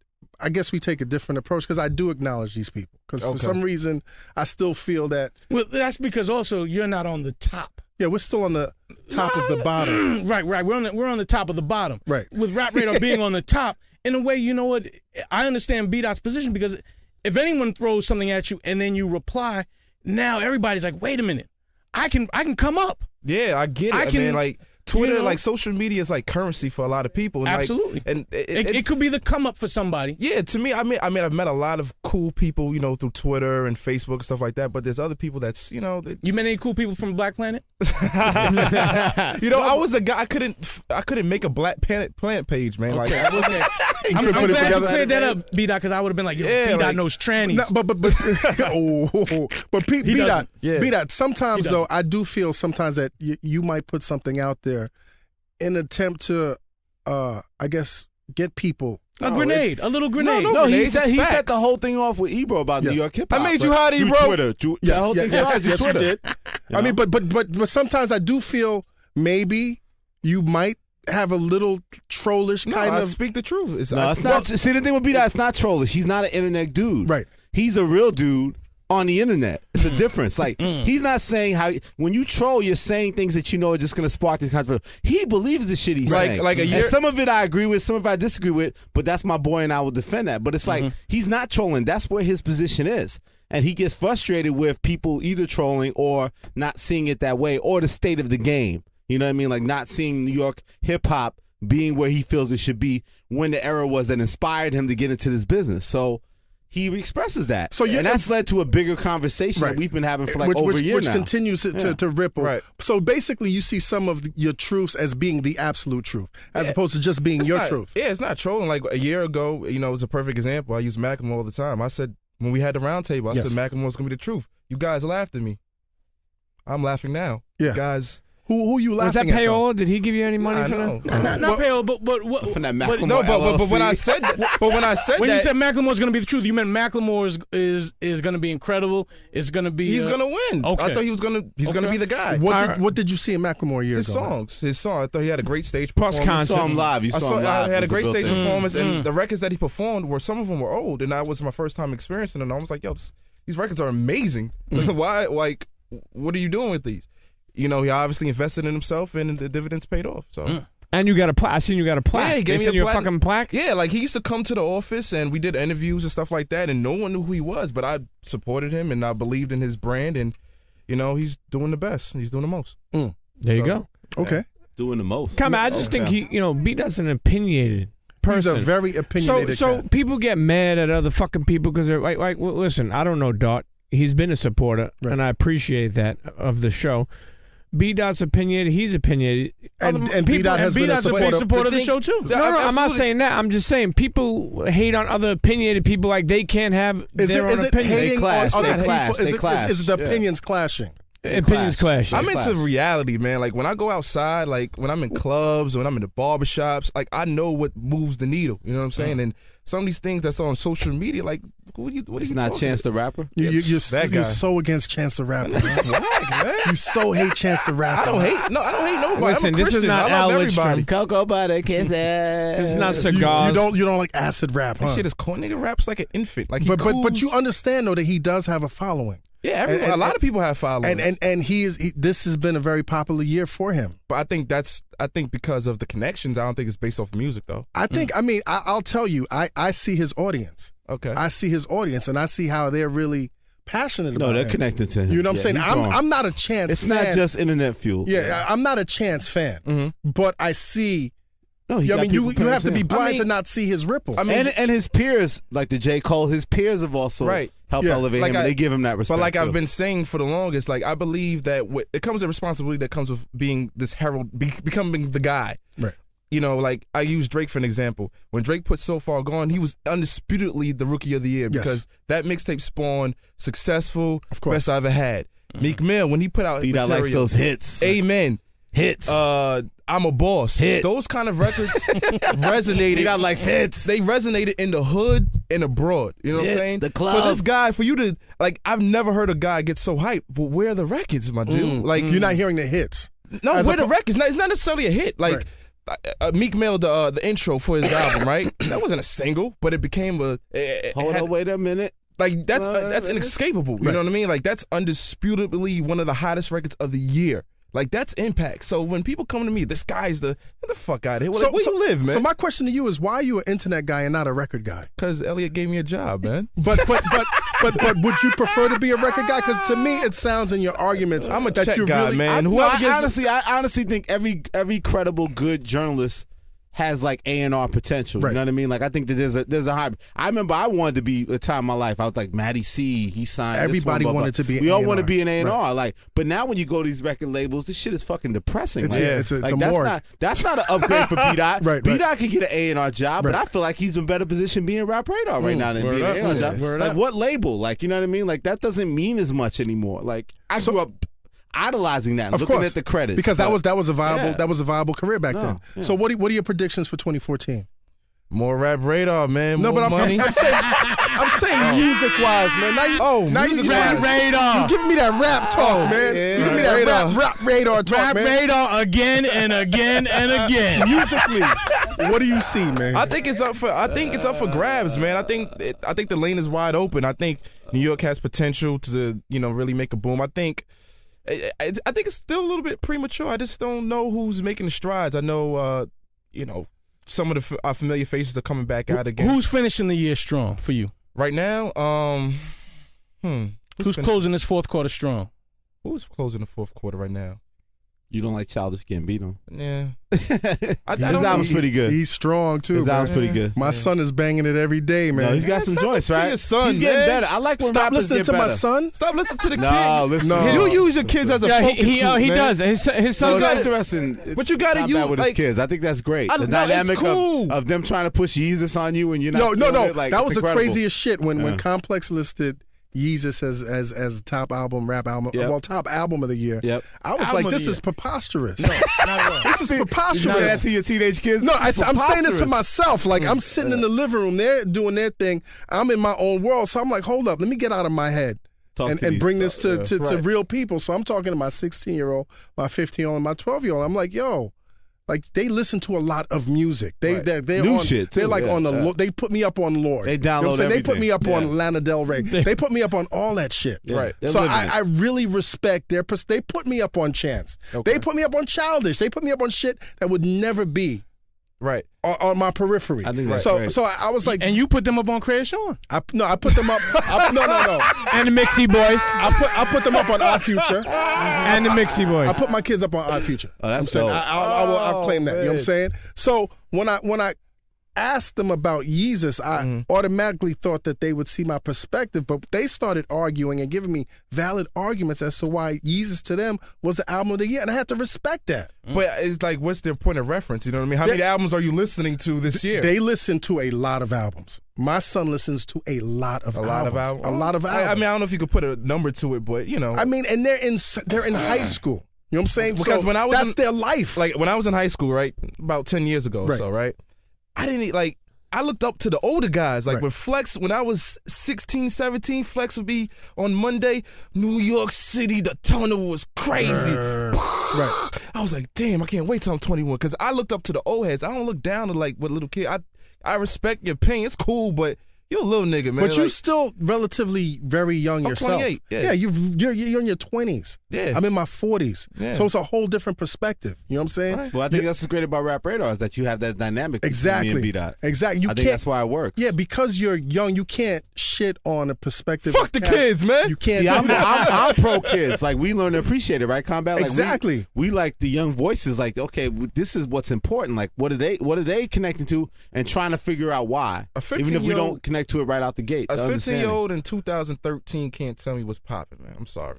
guess we take a different approach because I do acknowledge these people because for some reason I still feel that. Well, that's because also you're not on the top. Yeah, we're still on the top of the bottom. Right. We're on the top of the bottom. Right. With Rap Radar being on the top, in a way, you know what? I understand B-Dot's position because if anyone throws something at you and then you reply, now everybody's like, wait a minute, I can come up. Yeah, I get it. I mean, like Twitter, like social media is like currency for a lot of people. And absolutely. Like, and it could be the come up for somebody. Yeah, to me, I mean, I've met a lot of cool people, you know, through Twitter and Facebook and stuff like that. But there's other people that's, you know, you met any cool people from Black Planet? You know, I was a guy. I couldn't make a Black Planet page, man. Like, I wasn't. I'm glad you cleared that up, B-Dot, because I would have been like, B-Dot like, knows trannies. No, but B-Dot, sometimes though, I do feel sometimes that you might put something out there in an attempt to, I guess, get people. A little grenade. No, he set the whole thing off with Ebro about New York hip hop. I made you hot, Ebro. Twitter. The whole thing started through Twitter. You did. I mean, but sometimes I do feel maybe you might have a little trollish kind of. Speak the truth. It's not. See, the thing with B-Dot, it's not trollish. He's not an internet dude. Right. He's a real dude on the internet. It's a difference. Like, he's not saying how, when you troll, you're saying things that you know are just going to spark this controversy. He believes the shit he's saying. Like a year. And some of it I agree with, some of it I disagree with, but that's my boy and I will defend that. But it's like, he's not trolling. That's where his position is. And he gets frustrated with people either trolling or not seeing it that way, or the state of the game. You know what I mean? Like, not seeing New York hip-hop being where he feels it should be when the era was that inspired him to get into this business. So he expresses that. And that's led to a bigger conversation that we've been having for like over a year now. Which continues to ripple. Right. So basically you see some of your truths as being the absolute truth as opposed to just being your truth. Yeah, it's not trolling. Like a year ago, you know, it was a perfect example. I use Macklemore all the time. I said, when we had the round table, I said Macklemore's going to be the truth. You guys laughed at me. I'm laughing now. Yeah. You guys Who you Was that laughing at? payola? Did he give you any money for that? Not payola, but what? From that but- Macklemore No, but LLC. when I said that, when you said Macklemore's going to be the truth, you meant Macklemore is going to be incredible. It's going to be. he's gonna win. Okay. I thought he's gonna be the guy. What did you see in Macklemore years His ago? his song. I thought he had a great stage Plus performance. You saw him live. You saw him live. I had a It was great built stage thing. performance, and the records that he performed some of them were old, and that was my first time experiencing them. And I was like, yo, these records are amazing. Why? Like, what are you doing with these? You know, he obviously invested in himself, and the dividends paid off. So. And you got a plaque. I seen you got a plaque. Yeah, he gave They me sent a you plaque. a fucking plaque? Yeah, like he used to come to the office and we did interviews and stuff like that, and no one knew who he was, but I supported him and I believed in his brand, and you know, he's doing the best. He's doing the most. There you go. Okay. Doing the most. Come on, I just think B-Dot's an opinionated He's person. a very opinionated So cat. people get mad at other fucking people because they're like, well, listen, I don't know Dot. He's been a supporter, Right. and I appreciate that of the show. B-Dot's opinionated. He's opinionated. And B-Dot has been a B-Dot's a big supporter. supporter of the thing- show too. No, I'm not absolutely. saying that. I'm just saying people hate on other opinionated people like they can't have Is their it own opinion. hating They clash, on they other clash, people? they clash. Is the Yeah. opinions clashing? Opinions clash. I'm Clash. into reality, man. Like when I go outside, like when I'm in clubs, when I'm in the barbershops, like I know what moves the needle. You know what I'm saying? And some of these things that's on social media, like what are you It's not talking Chance the Rapper. You're that guy. so against Chance the Rapper. about? Swag, man. You so hate Chance the Rapper. I don't hate nobody. Listen, I'm a this is Christian. not I love Al everybody. Lidstrom. Cocoa butter kisses. It's not You cigars. you don't like acid rap, huh? That shit is corny. Nigga raps like an infant. Like he but cools. you understand though that he does have a following. Yeah, and- a lot of people have followers. And this has been a very popular year for him. But I think because of the connections. I don't think it's based off music though. I think I'll tell you, I see his audience. Okay. I see his audience and I see how they're really passionate about No, they're him. connected to him. You know what I'm Yeah, saying? he's gone. I'm not a Chance It's fan. not just internet fuel. Yeah, I'm not a Chance fan. But I see No, he I got mean people you have to be paying blind I mean- to not see his ripples. I mean- and his peers, like the J. Cole, his peers have also Right. helped Yeah. elevate Like him, and I- they give him that respect. But like I've too. been saying for the longest, like I believe that it comes a responsibility that comes with being this herald, becoming the guy. Right. You know, like I use Drake for an example. When Drake put So Far Gone, he was undisputedly the Rookie of the Year Yes. because that mixtape spawned successful, Of course. best I ever had. Meek Mill, when he put out B-Dot material, likes those hits. Amen. Hits. I'm a Boss. Hit. Those kind of records resonated. B-Dot likes hits. They resonated in the hood and abroad. You know what I'm Hits, saying? the club. For this guy, for you to like, I've never heard a guy get so hyped. But where are the records, my dude? Like, You're not hearing the hits. no, As where the oppo- records? It's not necessarily a hit. Like Meek Mill, the intro for his album, right? That wasn't a single, but it became Hold on, wait a minute. like that's inescapable. You know what I mean? Like that's undisputably one of the hottest records of the year. Like that's impact. So when people come to me, this guy's get the fuck out of here. Well, where you live, man? So my question to you is, why are you an internet guy and not a record guy? Because Elliot gave me a job, man. But would you prefer to be a record guy? Because to me, it sounds in your arguments I'm a that check you guy, really, man. No, Whoever I gets honestly think every credible good journalist has like A&R potential. Right. You know what I mean? Like I think that there's a high. I remember I wanted to be a time in my life. I was like Matty C. He signed. this Everybody one, blah, wanted blah. to be an We all A&R. want to be an A&R. Right. Like, but now when you go to these record labels, this shit is fucking depressing. It's- like, yeah, it's a like, morgue. that's not an upgrade for B-Dot. Right, B-Dot can get an A&R job, but Right. I feel like he's in better position being Rap Radar right now than Word being up, an A&R yeah. job. Word Like up. what label? Like you know what I mean? Like that doesn't mean as much anymore. Like I grew up idolizing that, of looking course, at the credits because but- that was a viable Yeah. viable career back then. yeah. So what are your predictions for 2014? more Rap Radar, man. No, more but I'm money. saying music wise, man. Now you Rap Radar. You giving me that rap talk, man. You giving me that rap radar talk, Rap man. Radar again and again and again. Musically, what do you see, man? I think it's up for grabs, man. I think the lane is wide open. I think New York has potential to really make a boom. I think it's still a little bit premature. I just don't know who's making the strides. I know some of our familiar faces are coming back out again. Who's finishing the year strong for you? Right now? Who's closing this fourth quarter strong? Who's closing the fourth quarter right now? You don't like Childish Gambino? Yeah, His don't album's pretty good. He's strong too. His man. album's pretty good. My son is banging it every day, man. No, he's got some stop joints, listening to right? your son, He's getting man. better. I like when Stop rappers listening get to better. my son. Stop listening to the No, kid. listen. No. You use your kids as a Yeah, focus he group, man. does. His No, son's it's interesting. But you gotta Not use bad with his kids. I think that's great. The No, it's dynamic cool. of them trying to push Jesus on you and you're not. No. feeling it, like, that it's was the incredible. craziest shit when Complex listed Yeezus as top album, rap album, Yep. well, top album of the year. Yep. I was Album like, of the this is year. preposterous. Not at all. This is Did you preposterous. say that to your teenage kids? No, I'm saying this to Preposterous. myself. Like, I'm sitting in the living room, they're doing their thing. I'm in my own world. So I'm like, hold up, let me get out of my head Talk and to these bring this stuff, to real people. So I'm talking to my 16-year-old, my 15-year-old, and my 12-year-old. I'm like, yo, like, they listen to a lot of music. They're New on, shit, too, They're like yeah, on the. yeah. They put me up on Lord. They You know what I'm download saying? They put me up everything. on Lana Del Rey. They put me up on all that shit. Right. They're So living I it. really respect their. They put me up on Chance. They put me up on Childish. They put me up on shit that would never be Right. on my periphery. I think that's so. great. So I was like, And you put them up on Craig Sean. I put them up. No. And the Mixie Boys. I put them up on Odd Future. And the Mixie Boys. I put my kids up on Odd Future. Oh, that's I'm saying, dope. I'll claim that. You know what I'm man. saying? So when I asked them about Yeezus, I automatically thought that they would see my perspective, but they started arguing and giving me valid arguments as to why Yeezus to them was the album of the year, and I had to respect that. But it's like, what's their point of reference? You know what I mean? How many albums are you listening to this year? They listen to a lot of albums. My son listens to a lot of albums. A lot of albums. I mean, I don't know if you could put a number to it, but you know. I mean, and they're in high school. You know what I'm saying? Because So when I was that's in- their life. like when I was in high school, right, about 10 years ago or Right. so, right, I didn't like. I looked up to the older guys. Like Right. with Flex, when I was 16, 17, Flex would be on Monday, New York City, the tunnel was crazy. Right. I was like, damn, I can't wait till I'm 21. Because I looked up to the old heads. I don't look down to like what little kid. I respect your opinion. It's cool, but you're a little nigga, man. But you're Like, still relatively very young I'm yourself. 28, yeah. You're in your 20s. Yeah. I'm in my 40s. Yeah. So it's a whole different perspective. You know what I'm saying? Right. Well, I think that's what's great about Rap Radar is that you have that dynamic. between Exactly. Me and B-Dot. Exactly. You I think can't. that's why it works. Yeah, because you're young, you can't shit on a perspective. Fuck of the cat. kids, man. You can't. See, do I'm that. I'm pro kids. Like, we learn to appreciate it, right, Combat? Like, Exactly. We like the young voices. Like, okay, this is what's important. Like, what are they connecting to, and trying to figure out why, A even if we 15-year-old don't connect to it right out the gate. A the understanding. 15-year-old in 2013 can't tell me what's popping, man. I'm sorry.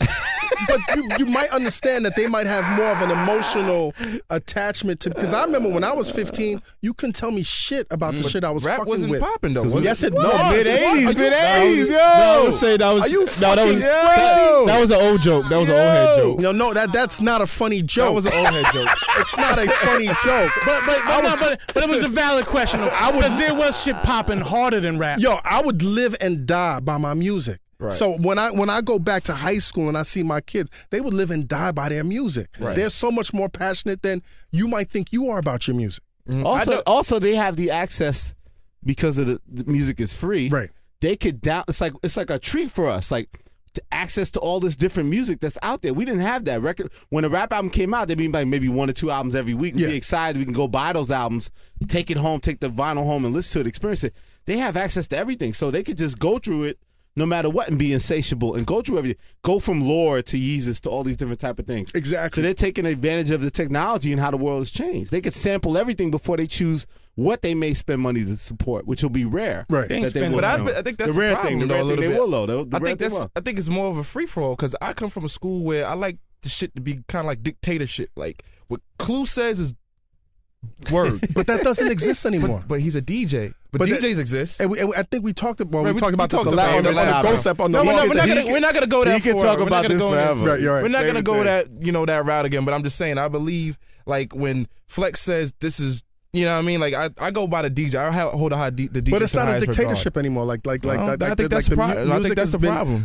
But you might understand that they might have more of an emotional attachment to. Because I remember when I was 15, you couldn't tell me shit about the shit I was Rap fucking wasn't with. popping though. Was Yes, it No, was. mid-80s, mid-80s, No, I yo. would say that was. Are you no, that was fucking crazy? that was an old joke. That was an old head joke. No, that's not a funny joke. That was an old head joke. It's not a funny joke. But it was a valid question. Because there was shit popping harder than rap. Yo, I would live and die by my music. Right. So when I go back to high school and I see my kids, they would live and die by their music. Right. They're so much more passionate than you might think you are about your music. Also, they have the access because of the music is free. Right. They could down. It's like a treat for us. Like, to access to all this different music that's out there. We didn't have that record when a rap album came out. There'd be like maybe 1 or 2 albums every week. We'd Yeah. be excited. We can go buy those albums, take it home, take the vinyl home, and listen to it, experience it. They have access to everything, so they could just go through it no matter what and be insatiable and go through everything. Go from Lord to Yeezus to all these different type of things. Exactly. So they're taking advantage of the technology and how the world has changed. They could sample everything before they choose what they may spend money to support, which will be rare. Right. They ain't That they spending- will, But you know. I think that's the rare the problem, thing. The though, rare a thing little they bit. will, though. The I rare think thing will. I think it's more of a free for all because I come from a school where I like the shit to be kind of like dictatorship. Like what Clue says is word, But that doesn't exist anymore. but he's a DJ. But But DJs exist. And I think we talked about Right, we talked about this talked the last about on the it last Ghost time. App on the No, law. we're not gonna go that. He can far. talk We're not about gonna this go forever. Right, you're right. We're not gonna Favorite go thing. that route again. But I'm just saying, I believe like when Flex says this is. You know what I mean? Like I go by the DJ. I hold the DJ. But it's to not the a highest dictatorship anymore. Like I that. think that's the pro- I think music that's has the been- problem.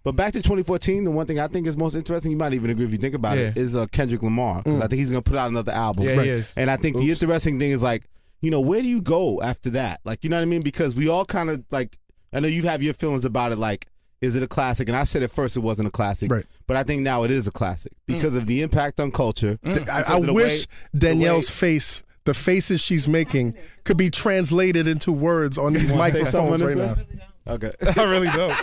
But back to 2014, the one thing I think is most interesting, you might even agree if you think about it, is Kendrick Lamar. Because I think he's going to put out another album. Yeah, he is. And I think the interesting thing is like, you know, where do you go after that? Like, you know what I mean? Because we all kind of like, I know you have your feelings about it, like, is it a classic? And I said at first it wasn't a classic. Right. But I think now it is a classic because of the impact on culture. I because of the wish way- Danielle's face, the faces she's making, could be translated into words on these Wanna say microphones something right on now. this, Okay, I really don't.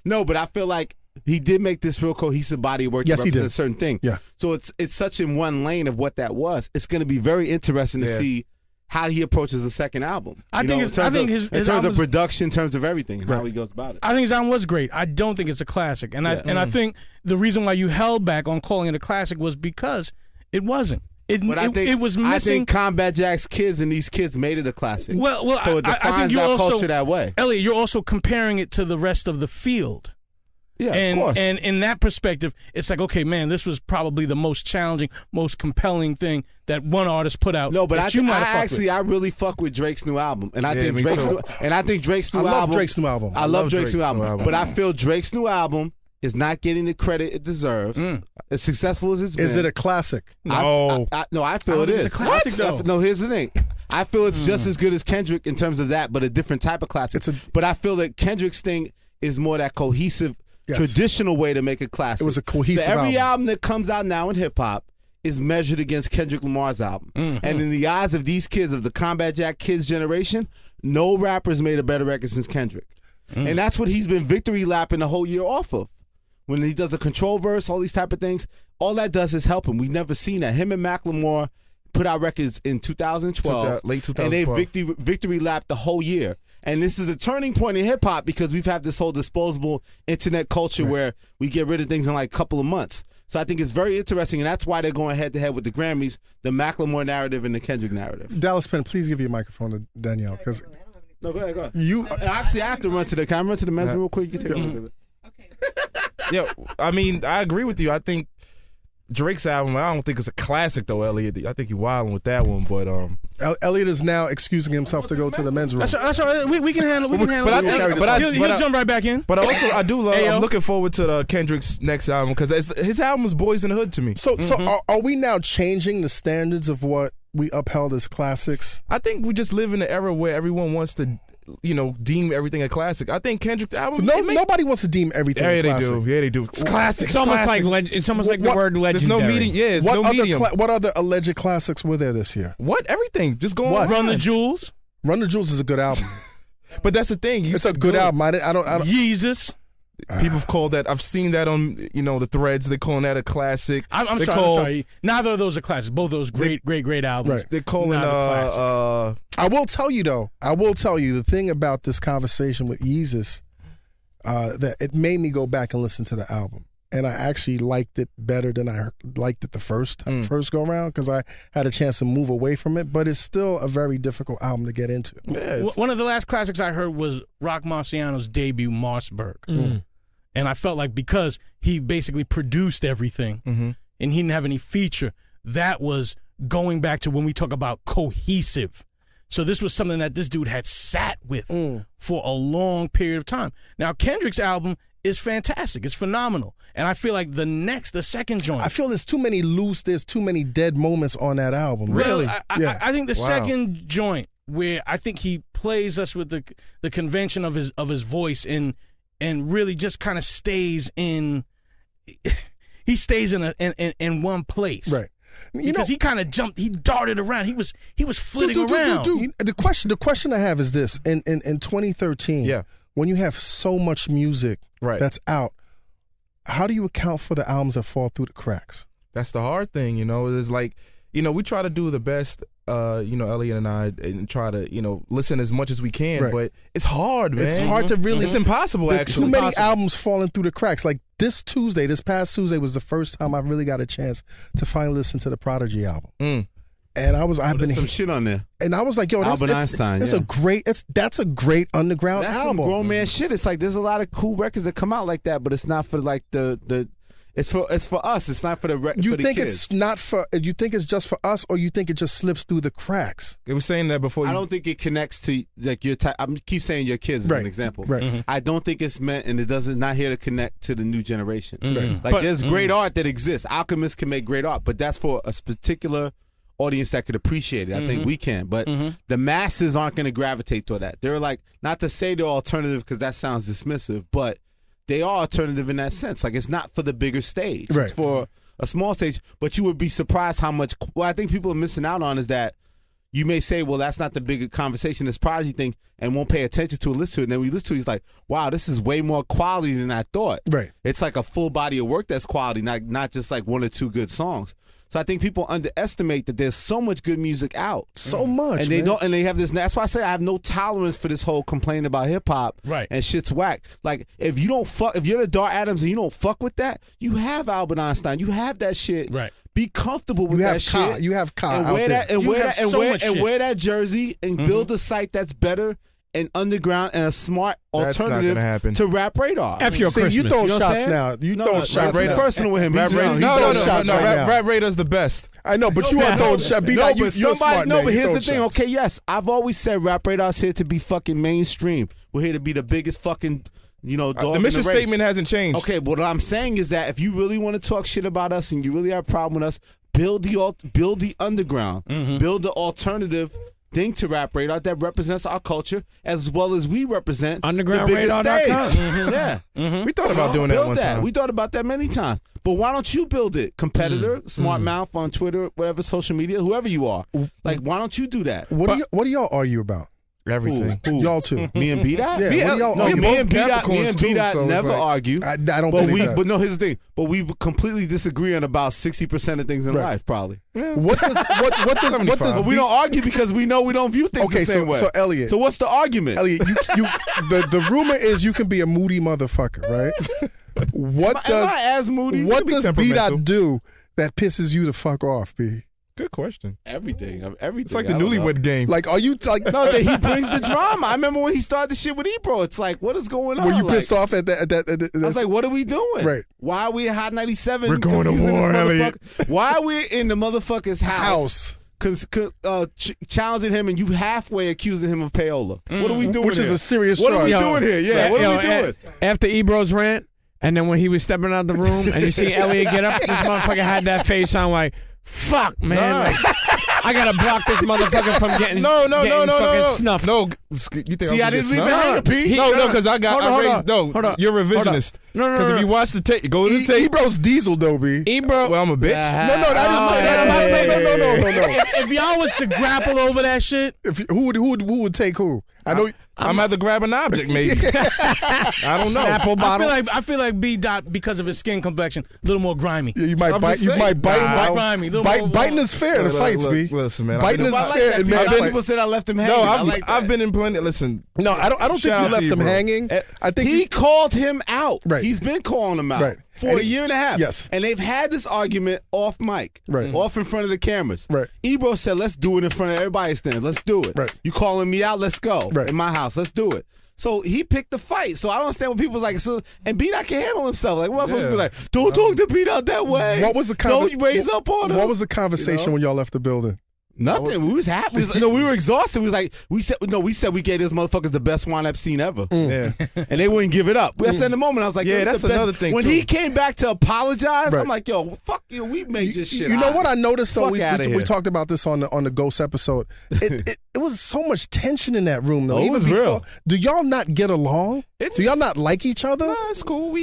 No, but I feel like he did make this real cohesive body of work Yes, to he represent did. a certain thing. Yeah. So it's such in one lane of what that was. It's going to be very interesting to Yeah. see how he approaches the second album. I You think know, his- in I terms think of- his in terms of albums- production, in terms of everything, and how he goes about it. I think his album was great. I don't think it's a classic, and I think the reason why you held back on calling it a classic was because it wasn't. But it was missing. I think Combat Jack's kids and these kids made it a classic. Well, so it I defines think you're our also, culture that way. Elliot, you're also comparing it to the rest of the field. Yeah, and, of course. And in that perspective, it's like, okay, man, this was probably the most challenging, most compelling thing that one artist put out. No, but I really fuck with Drake's new album, and I think me Drake's too. new, and I think Drake's new I album. love Drake's new album. I love Drake's new album, but I feel Drake's new album is not getting the credit it deserves. As successful as it's been. Is it a classic? No. I feel it think is. it's a classic, though. No, here's the thing. I feel it's just as good as Kendrick in terms of that, but a different type of classic. But I feel that Kendrick's thing is more that cohesive, traditional way to make a classic. It was a cohesive So every album. album that comes out now in hip hop is measured against Kendrick Lamar's album. And in the eyes of these kids, of the Combat Jack kids generation, no rapper's made a better record since Kendrick. And that's what he's been victory lapping the whole year off of. When he does a control verse, all these type of things, all that does is help him. We've never seen that. Him and Macklemore put out records in 2012. Late 2012. And they victory lapped the whole year. And this is a turning point in hip hop because we've had this whole disposable internet culture where we get rid of things in like a couple of months. So I think it's very interesting, and that's why they're going head to head with the Grammys, the Macklemore narrative and the Kendrick narrative. Dallas Penn, please give your microphone to Danielle, because No, go ahead. Actually, I have to run to the. Can I run to the men's room real quick? You can take a look at it. Yeah, I mean, I agree with you. I think Drake's album, I don't think it's a classic though, Elliot. I think you're wilding with that one, but Elliot is now excusing himself to go to the men's room. That's all right. We can handle. We can handle. But I think- he'll jump right back in. But also, I do love. Ayo. I'm looking forward to Kendrick's next album because his album is Boys in the Hood to me. So are we now changing the standards of what we upheld as classics? I think we just live in an era where everyone wants to, deem everything a classic. I think Kendrick's album. Nobody wants to deem everything a Yeah, classic. they do. It's classic. It's almost like the word legendary. There's no medium. Yeah, it's no medium. What other alleged classics were there this year? What? Everything. Just go What? on. Run the Jewels. Run the Jewels is a good album. But that's the thing. It's a good album. I don't. Yeezus. People have called that. I've seen that on the threads. They're calling that a classic. I'm sorry. Neither of those are classics. Both of those great albums. Right. They're calling Not a classic. I will tell you though. the thing about this conversation with Yeezus, that it made me go back and listen to the album, and I actually liked it better than I liked it the first go around because I had a chance to move away from it. But it's still a very difficult album to get into. One of the last classics I heard was Rock Marciano's debut, Mossberg. And I felt like because he basically produced everything and he didn't have any feature, that was going back to when we talk about cohesive. So this was something that this dude had sat with for a long period of time. Now, Kendrick's album is fantastic. It's phenomenal. And I feel like the second joint. I feel there's too many dead moments on that album. Really? Yeah. I think the second joint where I think he plays us with the convention of his voice and really just kind of stays in. He stays in one place, Right. Because he kind of jumped, he darted around, he was flitting around. The question I have is this: in 2013, when you have so much music that's out, how do you account for the albums that fall through the cracks? That's the hard thing, It's like, we try to do the best, Elliot and I, and try to, listen as much as we can, but it's hard, man. It's hard to really. It's impossible, There's actually. too many albums falling through the cracks. Like this past Tuesday was the first time I really got a chance to finally listen to the Prodigy album. And I've been some shit on there. And I was like, yo, that's a great underground That's album. some grown man shit. It's like there's a lot of cool records that come out like that, but it's not for like the it's for us. It's not for the You for the think kids. it's not for? You think it's just for us, or you think it just slips through the cracks? They were saying that before. I don't think it connects to like your type. I keep saying your kids as an example. Right. I don't think it's meant, and it doesn't not here to connect to the new generation. Like there's great art that exists. Alchemists can make great art, but that's for a particular audience that could appreciate it. I think we can, but the masses aren't going to gravitate toward that. They're like, not to say they're alternative because that sounds dismissive, but they are alternative in that sense. Like it's not for the bigger stage. Right. It's for a small stage, but you would be surprised how much. What I think people are missing out on is that you may say, well, that's not the bigger conversation, this Prodigy thing, and won't pay attention to it, listen to it. And then we listen to it, he's like, wow, this is way more quality than I thought. Right. It's like a full body of work that's quality, not just like one or two good songs. So I think people underestimate that there's so much good music out. So much, and they man. don't, and they have this. That's why I say I have no tolerance for this whole complaining about hip hop. Right. And shit's whack. Like if you're the Dar Adams and you don't fuck with that, you have Albert Einstein. You have that shit. Right. Be comfortable with that shit. You have Ka and out wear there. that and You wear have that and so wear much and shit. wear that jersey and build a site that's better and underground and a smart That's not alternative gonna happen. to Rap Radar. F your See, Christmas. you throwing You know what I'm shots saying? now. You No, throwing no, shots it's now. personal with him. Rap He's young. Radar. He No, throwing shots right now. Rap Radar's the best. I know, but you are throwing shots. No, You're but smart, somebody, man. but You here's the throwing thing. shots. Okay, yes, I've always said Rap Radar's here to be fucking mainstream. We're here to be the biggest fucking, dog The in mission the race. statement hasn't changed. Okay, but what I'm saying is that if you really want to talk shit about us and you really have a problem with us, build the underground, build the alternative thing to Rap Radar that represents our culture as well as we represent Undergroundradar.com. the biggest stage. Yeah. We thought about doing that Build one time. We thought about that many times. But why don't you build it? Competitor, Smart Mouth on Twitter, whatever social media, whoever you are. Like, why don't you do that? What do y'all argue about? Everything. Who? Y'all two. Me and B-Dot? Yeah, what do y'all No, argue me about? and B-Dot, Capricorns too, so it's never like- argue. I don't But believe that. but no, here's the thing. But we completely disagree on about 60% of things in Right. life, probably. What does But we don't argue because we know we don't view things Okay, the same way. so Elliot. So what's the argument? Elliot, the rumor is you can be a moody motherfucker, right? What Am I as moody? what be does temperamental. B-Dot do that pisses you the fuck off, B? Good question. Everything. It's like the I don't know. newlywed game. Like, are you like No, that he brings the drama. I remember when he started the shit with Ebro. It's like, what is going on? were you Like, pissed off at that? I was like, what are we doing? Right. Why are we at Hot 97? We're going to confusing this war, Elliot. motherfucker? Why are we in the motherfucker's house? Challenging him and you halfway accusing him of payola. What are we doing Which is here? a serious What are charge. we doing here? Yeah, what are we doing? After Ebro's rant, and then when he was stepping out the room, and you see Elliot get up, this motherfucker had that face on like, fuck, man. Like, I gotta block this motherfucker from getting No, fucking snuffed. No, you think See, I didn't leave it hanging, Pete. No, because I got. Hold on, I raised, hold on. you're revisionist. No, Because if you watch the tape, go to the tape. Ebro's diesel, though, B. Ebro. Well, I'm a bitch. No, I didn't say that. No. If y'all was to grapple over that shit, Who would take who? I know. I'm about to grab an object, maybe. I don't know. Apple bottle. I feel like B Dot, because of his skin complexion, a little more grimy. You might I'm bite. just You saying. might bite. Nah, grimy, little more- Biting is fair in the Look, fights, look, B. listen, man, Biting is I like fair that. in man People fights. said I left him hanging. No, I like that. I've been in plenty. Listen, No, I don't think Shout you out left to you, him bro. hanging. I think He called him out. Right. He's been calling him out Right. for And a year and a half. yes. And they've had this argument off mic, Right. off in front of the cameras. Right. Ebro said, let's do it in front of everybody standing. Let's do it. Right. You calling me out? Let's go. Right. In my house. Let's do it. So he picked the fight. So I don't understand when people's like, and B-Dot can handle himself. Like, what am I supposed to be like? Don't talk to B-Dot that way. What was the Don't raise up on him. What was the conversation when y'all left the building? Nothing. We was happy. We were exhausted. We was like, we said we gave these motherfuckers the best wine I've seen ever. yeah. And they wouldn't give it up. I said in the moment, I was like, Yeah, yo, that's the best. another thing, When too. he came back to apologize, Right. I'm like, yo, fuck you. We made this shit. You know all what I right. noticed though? Fuck We outta here. talked about this on the Ghost episode. It was so much tension in that room though. Oh, it Even was before- real. Do y'all not get along? It's- Do y'all not like each other? Nah, it's cool.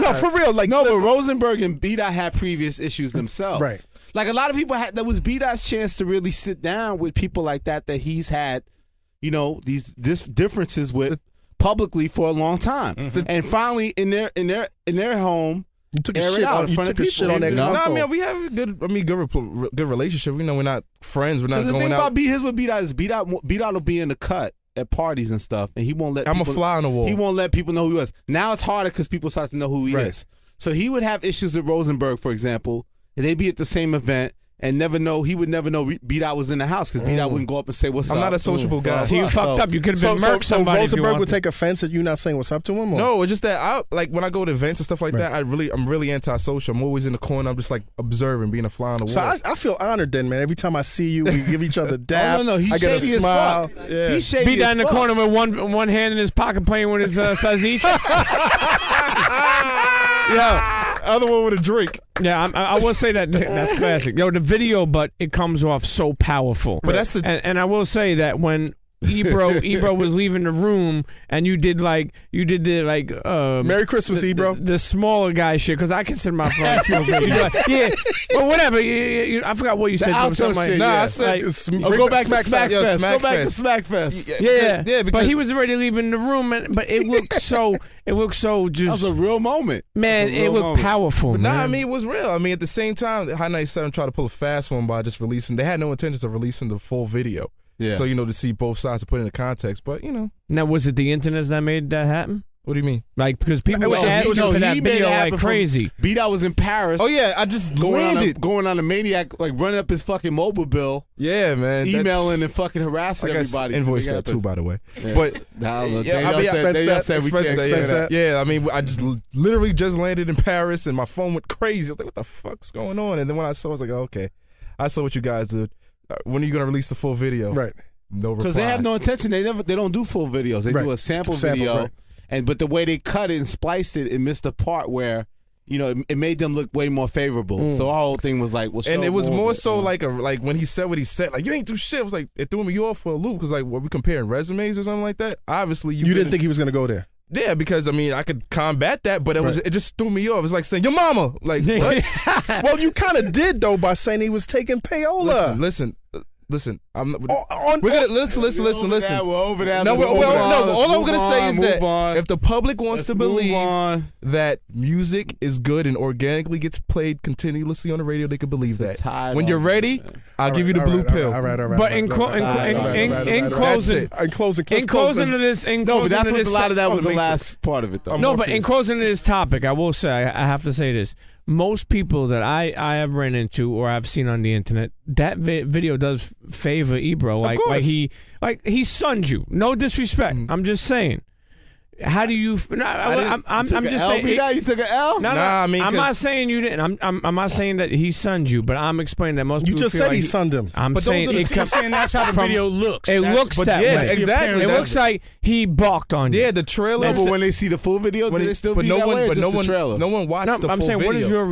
No, for real. Like No, but Rosenberg and B-Dot had previous issues themselves. Right. Like a lot of people had, that was B-Dot's chance to really sit down with people like that he's had, these differences with publicly for a long time. And finally in their home, you took a air it shit out on. in You front took of a shit people. on that No, No, I console. mean we have a good relationship. We're not friends. We're not because the going thing out. about his with B-Dot is B-Dot will be in the cut at parties and stuff, and he won't let I'm people, a fly on the wall. He won't let people know who he is. Now it's harder because people start to know who he Right. is. So he would have issues with Rosenberg, for example, and they'd be at the same event and he would never know B-Dot was in the house because B-Dot wouldn't go up and say what's I'm up. not a sociable guy. So you fucked up. You could have been murked somebody. if you Rosenberg would wanted. take offense at you not saying what's up to him? Or? No, it's just that when I go to events and stuff like that, I'm really antisocial. I'm always in the corner. I'm just like observing, being a fly on the wall. So I feel honored then, man. Every time I see you, we give each other dab. No, he's I get a shady as smile. fuck. He's shady Be down as in the fuck. corner with one hand in his pocket playing with his Saziche. Other one with a drink. Yeah, I will say that's classic. Yo, the video, but it comes off so powerful. But that's the and I will say that when Ebro was leaving the room and you did the Merry Christmas, Ebro. the smaller guy shit, because I consider my phone feel good. You do like, yeah, well, whatever. I forgot what you said. outro Something like- shit, Nah, yeah. I said like- Go back to Smack Smack Fest. Fest. Yeah, Go back to Smack Smack Fest. yeah, because but he was already leaving the room, but it looked so That was just a real moment. man. It was a It real looked moment. powerful. But nah, man. I mean, it was real. I mean, at the same time, High 97 tried to pull a fast one by just releasing. They had no intentions of releasing the full video. Yeah. So, to see both sides to put it into context. But, Now, was it the internet that made that happen? What do you mean? Like, because people It were was just- asking it was for just- that he made video it happen like from- crazy. B-Dot was in Paris. Oh yeah, I just landed. going on a maniac, like running up his fucking mobile bill, Yeah, man. emailing and fucking harassing I got everybody. invoice to make that it too, by the way. happen. But Nah, look, yeah, they just said we can't expense say that. yeah, I mean, I just literally just landed in Paris and my phone went crazy. I was like, what the fuck's going on? And then when I saw, I was like, oh, okay, I saw what you guys did. When are you gonna release the full video? Right. No reply. Because they have no intention. They don't do full videos. They Right. do a sample Samples, video, right. but the way they cut it and spliced it, it missed the part where it made them look way more favorable. So our whole thing was like, well, And show it was more more of it, so you know? like when he said what he said, like you ain't do shit. It was like it threw me off for a loop because like were we comparing resumes or something like that? Obviously, You didn't think he was going to go there. Yeah, because I mean I could combat that, but it just threw me off. It's like saying your mama, like what? Well, you kind of did, though, by saying he was taking payola. Listen. I'm. On- We're gonna listen. We're over that. No, Let's all move I'm on, gonna say is move that on. if the public wants Let's to move believe on. that music is good and organically gets played continuously on the radio, they could believe that. tired When you're of ready, it, man. I'll give you the blue pill. All right. But in closing closing to this, No, but that's what a lot of that was the make- last part of it, though. No, but in closing to this topic, I will say I have to say this: most people that I have ran into or I've seen on the internet, that video does favor Ebro. Like course. he sunned you. No disrespect. I'm just saying. How do you? No, I'm just saying. You took an L? No, Nah, I mean, I'm not 'cause- saying you didn't. I'm not saying that he sunned you, but I'm explaining that most You people just feel said like he sunned him. I'm But saying those are the it comes saying that's how the from- video looks. It That's- looks but that yeah, way. exactly. It That's- looks like he balked on you. Yeah, the trailer. No, but when they see the full video, do they still be that way or just the trailer? No one watched No, the I'm full saying, video. what is your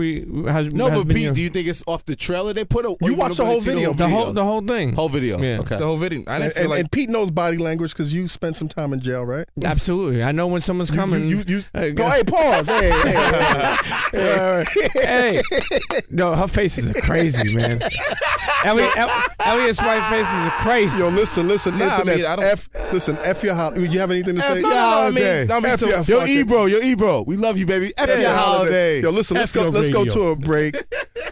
has No, has but been Pete, your- do you think it's off the trailer they put? You watched the whole video. the whole thing? Whole video. Yeah. Okay. the whole video? I didn't feel And, like and Pete knows body language because you spent some time in jail, right? Absolutely. I know when someone's coming. You, Hey, oh, hey, pause. Hey. hey, no, her faces are crazy, man. Elliot's white faces are crazy. Yo, listen, Nah, I internet. mean, I don't- F your holiday. You have anything to say? F your holiday. F your Yo, fucking- Ebro, we love you, baby. F your holiday. Yo, listen, let's F go your to radio. a break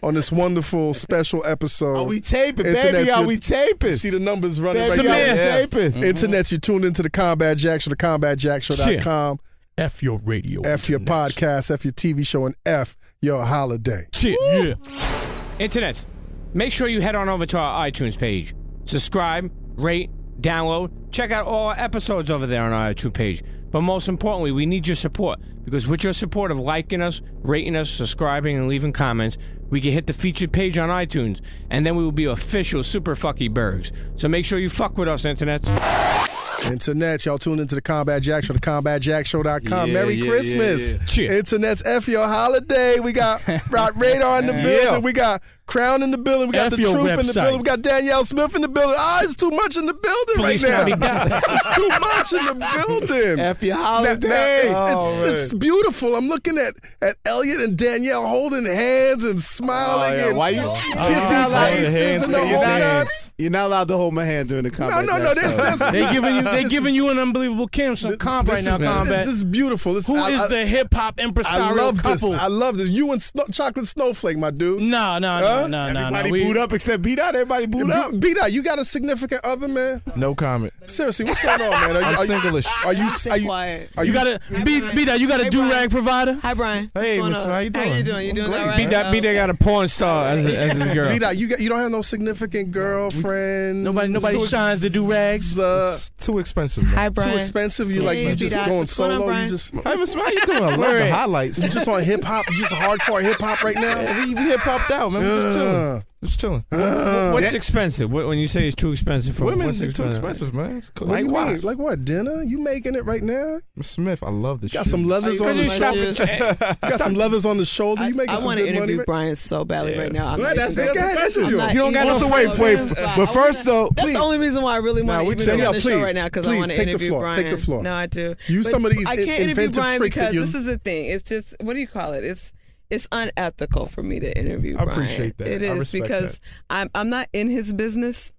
on this wonderful special episode. Are we taping, Internet's baby? Are your- we taping? See the numbers running Baby, right are we now. taping? Internets, you tuned into the Combat Jack Show, the CombatJackShow.com. F your radio. F your podcast, F your TV show, and F your holiday. Shit. Yeah. Internets, make sure you head on over to our iTunes page. Subscribe, rate, download, check out all our episodes over there on our iTunes page. But most importantly, we need your support because with your support of liking us, rating us, subscribing, and leaving comments, we can hit the featured page on iTunes, and then we will be official Super Fucky Bergs. So make sure you fuck with us, Internets. Internet, y'all tune into the Combat Jack Show, the CombatJackShow.com. Yeah, Merry yeah, Christmas. yeah, Cheer. Internet's F your holiday. We got Radar in the building. We got Crown in the building. We got F The your Truth in the website. building. We got Danielle Smith in the building. Ah, it's too much in the building right now. It's too much in the building. F your Now, holiday. it's beautiful. I'm looking at Elliot and Danielle holding hands and smiling and Why you kissing faces and the whole nuts. You're not allowed to hold my hand during the combat. No. There's They giving you an unbelievable Kim some comp right now, Combat. This is beautiful. Who is the hip hop I impresario love couple? this. I love this. You and Chocolate Snowflake, my dude. No. Everybody booed up except B-Dot. Everybody booed up. B-Dot, you got a significant other, man? no comment. Seriously, what's going on, man? I'm single-ish. Are you quiet. Are You got a B-Dot, you got a Hey, do-rag Brian. provider? Hi, Brian. What's Hey, going Miss, on? how you doing? You doing? You doing all right? B-Dot got a porn star as his girl. B-Dot, you don't have no significant girlfriend. Nobody shines the do-rags. It's It's too expensive, man. Hi, Brian. too expensive. You like Hey, you just B-Dot. going What's going on, solo. Brian? You just Hey, Miss, how you doing? I love the highlights. you just on hip hop. You just hardcore hip hop right now. Yeah, we hip hopped out, man. We just chilling. Just chilling. What's expensive? When you say it's too expensive for Women, what's they're too expensive, man. It's cool. What do you mean? Likewise. Like what? Dinner? You making it right now? Miss Smith, I love this Got shit. some leathers on the Because shoulder. Got some leathers on the shoulder. You making I some want to good money? interview Right? Brian so badly right now. I'm Go not ahead, even go gonna- ahead, that's I'm you. not You don't got even no- gonna- wait. I But first, though, That's please. the only reason why I really want to even Danielle, be on the show please. right now because I Please, want to take the interview floor. Brian. Take the floor. No, I do. Use But some of these I can't interview inventive Brian tricks that because you- this is the thing. It's just what do you call it? It's unethical for me to interview I Brian. appreciate that. It I is respect because I'm not in his business,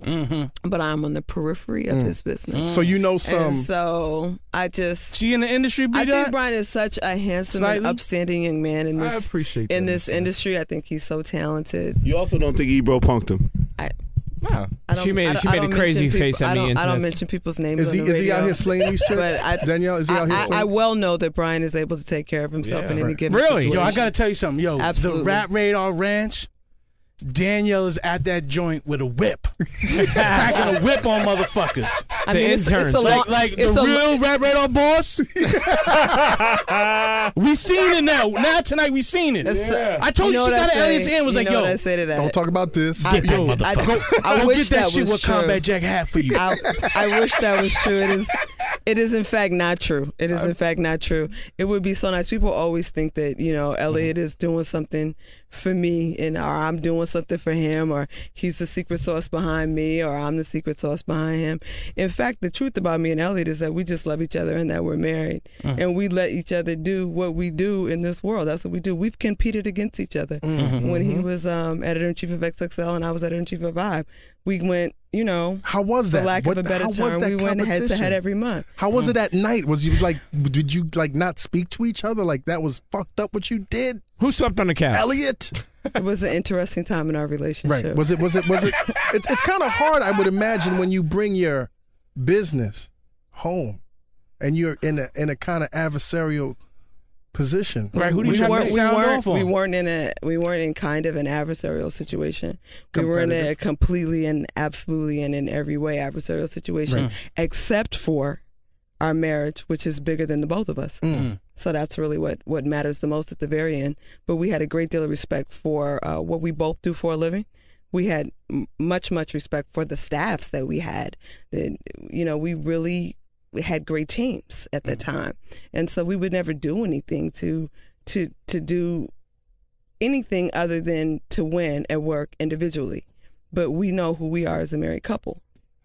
but I'm on the periphery of his business. So you know some. And so I just She in the industry, I think B-Dot? Brian is such a handsome and Slightly? upstanding young man in I this appreciate in that, this man. industry. I think he's so talented. you also don't think Ebro punked him. Nah. She made a crazy face at me. I don't mention people's names. Is he out here slaying these chicks? Danielle, is he out here slaying? I well know that Brian is able to take care of himself in any given Really? situation. Yo, I gotta tell you something. Yo, Absolutely. the Rap Radar Ranch, Danielle is at that joint with a whip, cracking a whip on motherfuckers. I mean, it's a long, Like the real Rap Radar boss. We seen it now. Now tonight we seen it. I told you she got an Elliot's hand. Was like, yo, I say to that. Don't talk about this. I wish get that that shit was what true. Combat Jack had for you. I wish that was true. It is in fact not true. It is in fact not true. It would be so nice. People always think that, Elliot is doing something for me or I'm doing something for him, or he's the secret sauce behind me, or I'm the secret sauce behind him. In fact, the truth about me and Elliot is that we just love each other and that we're married. And we let each other do what we do in this world. That's what we do. We've competed against each other. When he was editor-in-chief of XXL and I was editor-in-chief of Vibe, we went, how was that? For lack of a better term, we went head to head every month. How was it at night? Did you not speak to each other? Like that was fucked up what you did? Who slept on the couch? Elliot. It was an interesting time in our relationship. Right. Was it? It's kind of hard, I would imagine, when you bring your business home and you're in a kind of adversarial position. Right. Who do you have to sound off on? We weren't in kind of an adversarial situation. We were in a completely and absolutely and in every way adversarial situation, except for our marriage, which is bigger than the both of us. So that's really what matters the most at the very end. But we had a great deal of respect for what we both do for a living. We had much respect for the staffs that we had. We had great teams at that time, and so we would never do anything to do anything other than to win at work individually. But we know who we are as a married couple.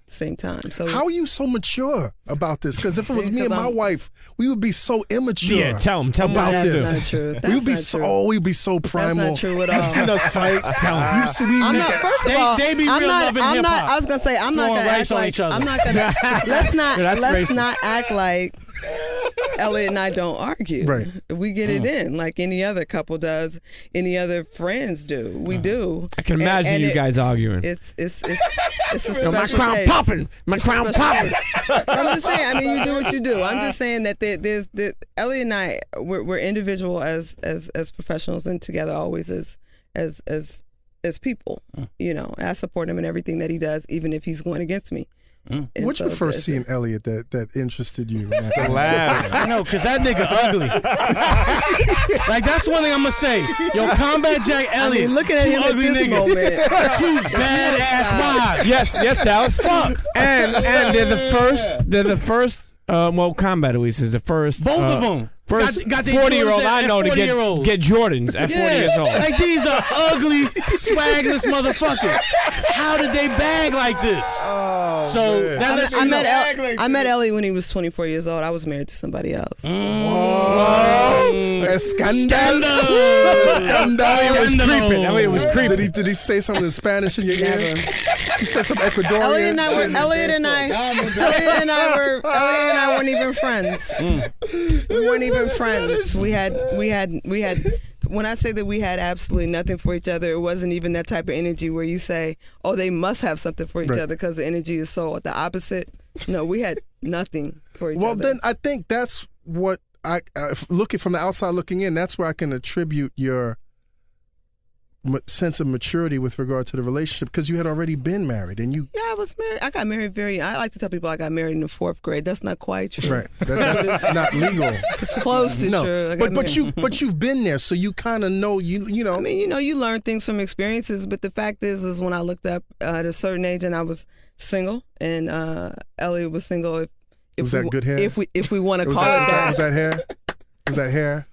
Same time. So how are you so mature about this? Because if it was me and my wife, we would be so immature. Yeah, tell him about this. That's not true. We'd be so primal. That's not true at all. You've seen us fight. Tell him. You've seen me. First of all, they be real loving hip hop. I was gonna say I'm not Throwing gonna act rice on like each other. I'm not gonna. Let's racist. not act like Elliot and I don't argue. Right. We get it in like any other couple does, any other friends do. We do. I can imagine you guys arguing. It's a special my crown case. popping. My crown popping. I'm just saying. I mean, you do what you do. I'm just saying that there's Elliot and I we're individual as professionals and together always as people. I support him in everything that he does, even if he's going against me. What's your first scene, Elliot, that interested you? The laugh. I know, because that nigga ugly. Like, that's one thing I'm going to say. Yo, Combat Jack Elliott, looking at two him at ugly this niggas. moment. Two badass wives. Yes, Dallas. Fuck. And they're the first. Combat at least is the first. Both of them. First got their 40-year-old Jordans I at know to 40-year-olds. get Jordans at 40 years old. Like, these are ugly, swagless motherfuckers. How did they bag like this? So that lets you know. I met Elliot when he was 24 years old. I was married to somebody else. Scandal. Elliot was creeping. Did he say something in Spanish in your ear? He said some Ecuadorian. Elliot and I weren't even friends. We weren't even friends. We had. When I say that we had absolutely nothing for each other, it wasn't even that type of energy where you say, "Oh, they must have something for each other," because the energy is so the opposite. No, we had nothing for each other. Well, then I think that's what looking from the outside looking in. That's where I can attribute your sense of maturity with regard to the relationship, because you had already been married and you. Yeah, I was married. I got married I like to tell people I got married in the 4th grade. That's not quite true. Right. That's not legal. It's close to true. But you've been there, so you kind of know you know. I mean, you learn things from experiences, but the fact is when I looked up at a certain age and I was single and Elliot was single. Was that good hair? If we want to call it that. Was that hair? Was that hair?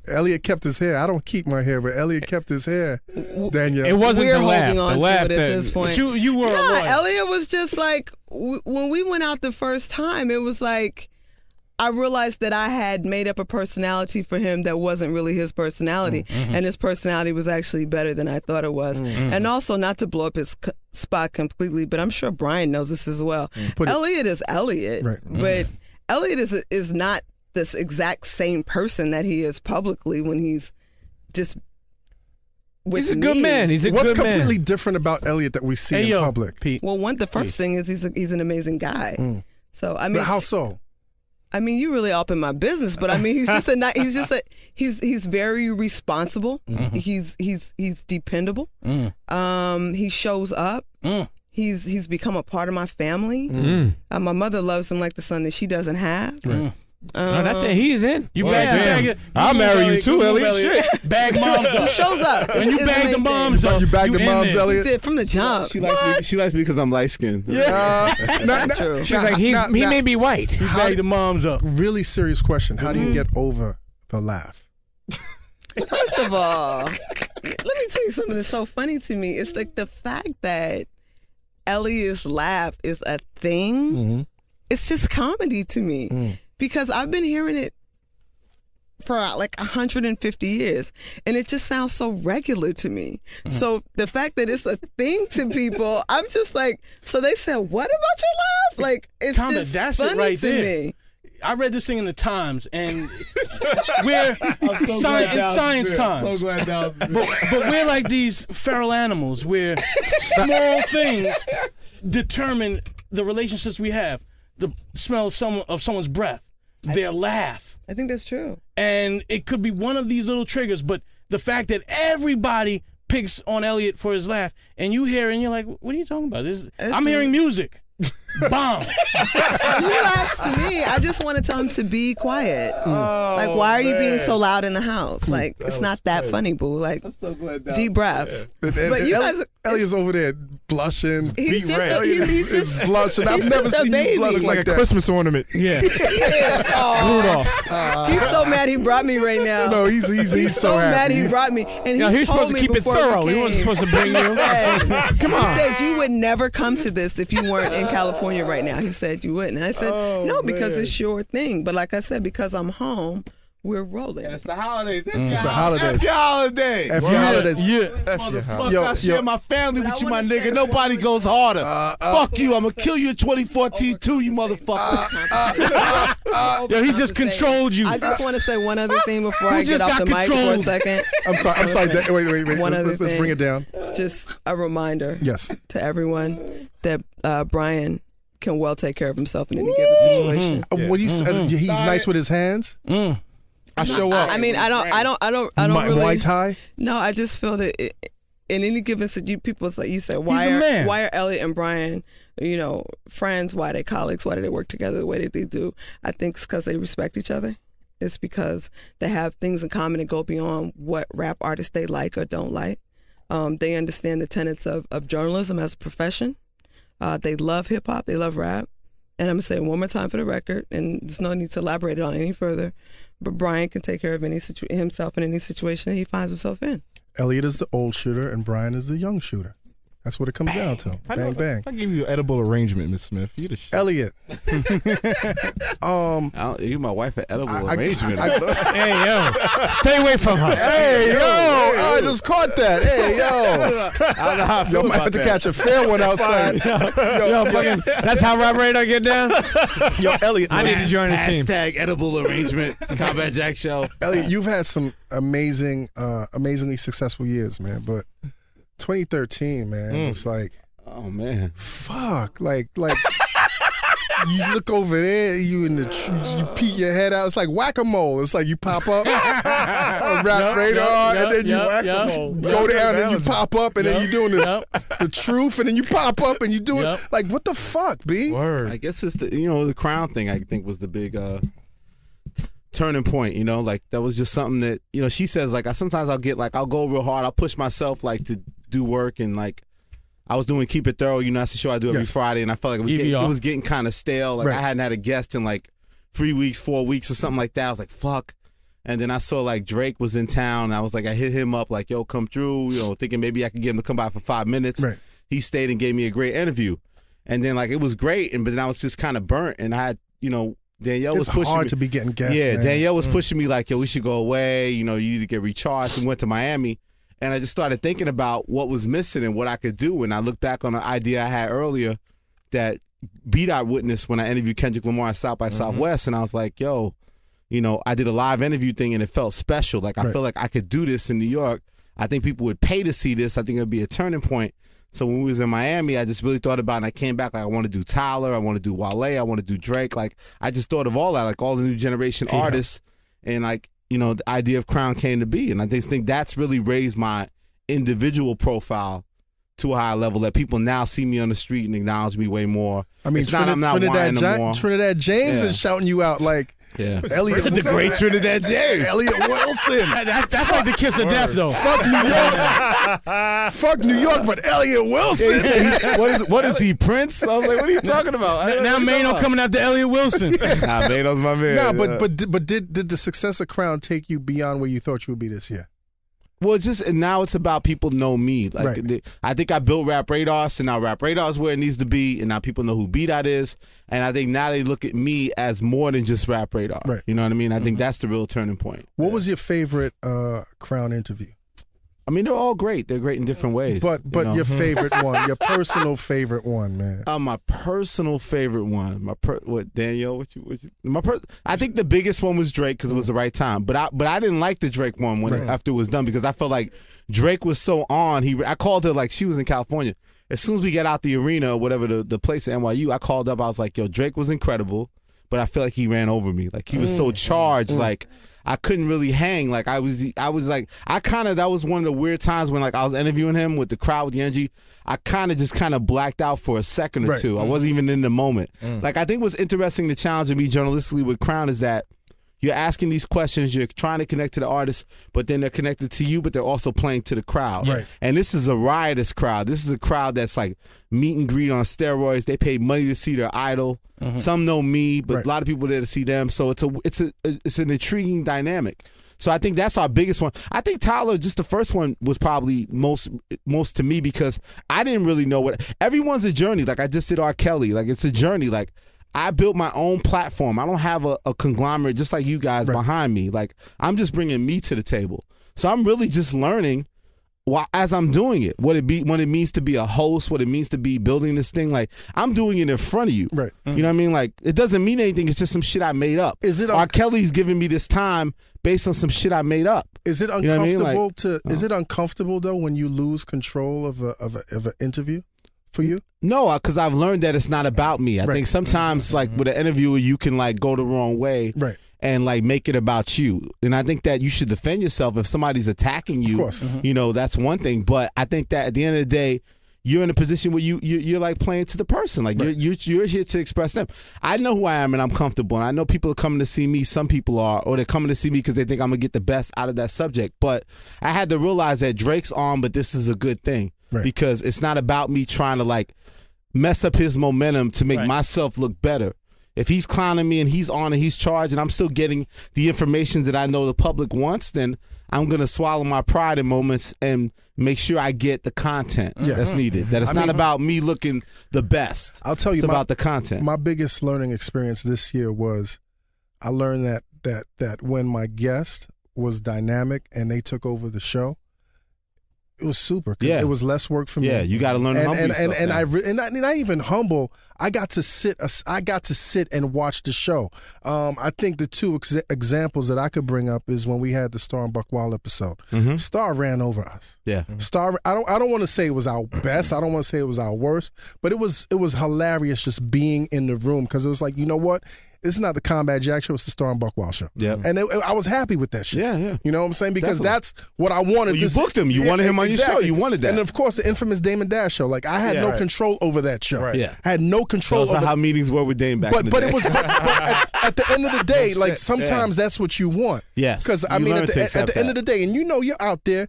Elliot kept his hair. I don't keep my hair, but Elliot kept his hair. Danielle. It wasn't We're the laugh. holding on The to laugh it at this point. You were a lawyer. Elliot was just like, when we went out the first time, it was like, I realized that I had made up a personality for him that wasn't really his personality. And his personality was actually better than I thought it was. And also, not to blow up his spot completely, but I'm sure Brian knows this as well. Elliot is Elliot, right. But Elliot is not this exact same person that he is publicly when he's just with He's a me. good man. He's a What's good man. completely different about Elliot that we see Hey, in yo, public? Pete. Well, the first thing is he's an amazing guy. So I mean, But how so? I mean, you really up in my business, but I mean, he's very responsible. He's dependable. He shows up. He's become a part of my family. My mother loves him like the son that she doesn't have. No, that's it. He's in. You Yeah. I'll marry you too, Elliot. Shit. Bag moms He up. shows up. When you It's bag the amazing. moms up, You bag the in moms, there. He Elliot? did from the jump. She likes me because I'm light skinned. Not true. She's like, he may be white. You bag the moms up. Really serious question. How do you get over the laugh? First of all, let me tell you something that's so funny to me. It's like the fact that Elliot's laugh is a thing. It's just comedy to me because I've been hearing it for like 150 years and it just sounds so regular to me. So the fact that it's a thing to people, I'm just like, so they said, what about your laugh? Like, it's Tamba, just that's it funny right to there. me. I read this thing in the Times, and we're in science times. But we're like these feral animals where small things determine the relationships we have. The smell of someone's breath, their laugh. I think that's true. And it could be one of these little triggers, but the fact that everybody picks on Elliot for his laugh, and you hear it and you're like, what are you talking about? I'm hearing music. Bomb. He laughs to me. I just want to tell him to be quiet. Like, why are you being so loud in the house? Like, it's not that funny, boo. Like, deep breath. And But you guys, Elliot's over there blushing. he's just, Elliot he's is just blushing. I've he's never just a seen baby. you blush It's like like a that. Christmas ornament. Yeah. Aw. He's so mad he brought me right now. No, he's so mad happy. he brought me. And No, he he was told supposed to me keep it before we thorough. He came. wasn't supposed to bring you. Come on. He said you would never come to this if you weren't in California right now. He said you wouldn't. And I said, no, because it's your thing. But like I said, because I'm home, we're rolling. It's the holidays. It's the holidays. F your holiday. F your holidays. Motherfucker, Yo, I share yo. my family But with I you, my wanna say nigga. Nobody goes harder. Fuck you. I'm going to kill you in Oh, 2014 too, you motherfucker. Yo, he just controlled you. I just want to say one other thing before Who I get just off got the mic for a controlled? second. I'm sorry. Wait. One other Let's thing. bring it down. Just a reminder Yes. to everyone that Brian can well take care of himself in any given situation. What do you say? He's nice with his hands. I show up. I mean, I don't really. Muay Thai. No, I just feel that in any given people, it's like you said, why a man. are Elliot and Brian, friends? Why are they colleagues? Why do they work together the way that they do? I think it's because they respect each other. It's because they have things in common that go beyond what rap artists they like or don't like. They understand the tenets of journalism as a profession. They love hip hop. They love rap. And I'm going to say it one more time for the record, and there's no need to elaborate on it any further, but Brian can take care of himself in any situation that he finds himself in. Elliot is the old shooter and Brian is the young shooter. That's what it comes down to. Bang, bang. I give you an edible arrangement, Miss Smith. You the shit. Elliot. You my wife at edible arrangement. Hey, yo. Stay away from her. Hey, yo. I just caught that. Hey, yo. I don't know how I feel Yo, might about have to that. catch a fair one outside. Yo, fucking, that's how Rap Radar get down? Yo, Elliot. I need to join the team. Hashtag edible arrangement. Combat Jack Show. Elliot, you've had some amazingly successful years, man. But 2013, man, was like, Oh man. fuck, like you look over there, you in the you peek your head out. It's like whack-a-mole. It's like you pop up on Rap Radar, and then you go down and you pop up, and then you doing the truth, and then you pop up and you doing like what the fuck, B? I guess it's the crown thing. I think was the big turning point. Like that was just something that she says like sometimes I'll go real hard. I'll push myself like to do work and like. I was doing Keep It Thorough, that's the show I do every Friday, and I felt like it was getting kind of stale. Like I hadn't had a guest in like 3 weeks, 4 weeks, or something like that. I was like, fuck. And then I saw like Drake was in town. And I was like, I hit him up like, yo, come through, thinking maybe I could get him to come by for 5 minutes. Right. He stayed and gave me a great interview. And then like it was great, but then I was just kind of burnt, and I had, Danielle was It's pushing hard me. to be getting guests. Yeah, man. Danielle was pushing me like, yo, we should go away. You need to get recharged. We went to Miami. And I just started thinking about what was missing and what I could do. And I looked back on an idea I had earlier that B-Dot witnessed when I interviewed Kendrick Lamar at South by Southwest. And I was like, yo, I did a live interview thing and it felt special. Like, I feel like I could do this in New York. I think people would pay to see this. I think it would be a turning point. So when we was in Miami, I just really thought about it, and I came back like, I want to do Tyler, I want to do Wale, I want to do Drake. Like, I just thought of all that, like all the new generation artists, and like, you know, the idea of Crown came to be. And I just think that's really raised my individual profile to a higher level, that people now see me on the street and acknowledge me way more. I mean, I'm not whining no more. Trinidad James is shouting you out like Elliot, the great Trinidad James. Elliot Wilson. That's like the kiss of death, though. Fuck New York. Fuck New York, but Elliot Wilson. What is he, Prince? I was like, what are you talking about? Now Mano coming after Elliot Wilson. Nah, Mano's my man. Nah, but did the success of Crown take you beyond where you thought you would be this year? Well, now it's about people know me. Like, I think I built Rap Radar, so now Rap Radar is where it needs to be, and now people know who B-Dot is. And I think now they look at me as more than just Rap Radar. Right. You know what I mean? I think that's the real turning point. What was your favorite Crown interview? I mean, they're all great. They're great in different ways. But your favorite one, your personal favorite one, man. My personal favorite one. Daniel? I think the biggest one was Drake because it was the right time. But I didn't like the Drake one after it was done, because I felt like Drake was so on. I called her like she was in California. As soon as we get out the arena or whatever, the place at NYU, I called up. I was like, yo, Drake was incredible, but I feel like he ran over me. Like, he was so charged. Like, I couldn't really hang. Like, that was one of the weird times when, like, I was interviewing him with the crowd, with the energy. I kind of blacked out for a second or two. I wasn't even in the moment. Like, I think what's interesting, the challenge of me journalistically with Crown is that you're asking these questions, you're trying to connect to the artist, but then they're connected to you, but they're also playing to the crowd. Right. And this is a riotous crowd. This is a crowd that's like meet and greet on steroids. They pay money to see their idol. Some know me, but a lot of people there to see them. So it's an intriguing dynamic. So I think that's our biggest one. I think Tyler, just the first one, was probably most to me, because I didn't really know what. Everyone's a journey. Like, I just did R. Kelly. Like, it's a journey. Like, I built my own platform. I don't have a conglomerate just like you guys behind me. Like, I'm just bringing me to the table. So I'm really just learning as I'm doing it, what it means to be a host, what it means to be building this thing. Like, I'm doing it in front of you. Right. You know what I mean? Like, it doesn't mean anything. It's just some shit I made up. R. Kelly's giving me this time based on some shit I made up. Is it uncomfortable Is it uncomfortable though when you lose control of an interview for you? No, because I've learned that it's not about me. I think sometimes, like, with an interviewer, you can, like, go the wrong way. Right. And, like, make it about you. And I think that you should defend yourself if somebody's attacking you. Of course. You know, that's one thing. But I think that at the end of the day, you're in a position where you're like playing to the person. Like, you're here to express them. I know who I am, and I'm comfortable. And I know people are coming to see me. Some people are, or they're coming to see me because they think I'm going to get the best out of that subject. But I had to realize that Drake's on, but this is a good thing. Right. Because it's not about me trying to, like, mess up his momentum to make myself look better. If he's clowning me and he's on and he's charged and I'm still getting the information that I know the public wants, then I'm going to swallow my pride in moments and make sure I get the content that's needed. That it's not about me looking the best. I'll tell you, it's about the content. My biggest learning experience this year was I learned that when my guest was dynamic and they took over the show, it was super. It was less work for me. Yeah, you got to learn to humble yourself. And not even humble. I got to sit and watch the show. I think the two examples that I could bring up is when we had the Star and Buck Wild episode. Star ran over us. Yeah. Star. I don't want to say it was our best. I don't want to say it was our worst. But it was hilarious just being in the room, because it was like, you know what? This is not the Combat Jack show, it's the Star and Buck Wild show. Yeah. And I was happy with that shit. Yeah. You know what I'm saying? Because that's what I wanted. You booked him. You wanted him on your show. You wanted that. And of course, the infamous Damon Dash show. Like, I had no control over that show. Right. Yeah. I had no control over how meetings were with Dame back in the day. It was, at the end of the day, like, sometimes that's what you want. Yes. Because, I mean, at the end of the day, and you know you're out there,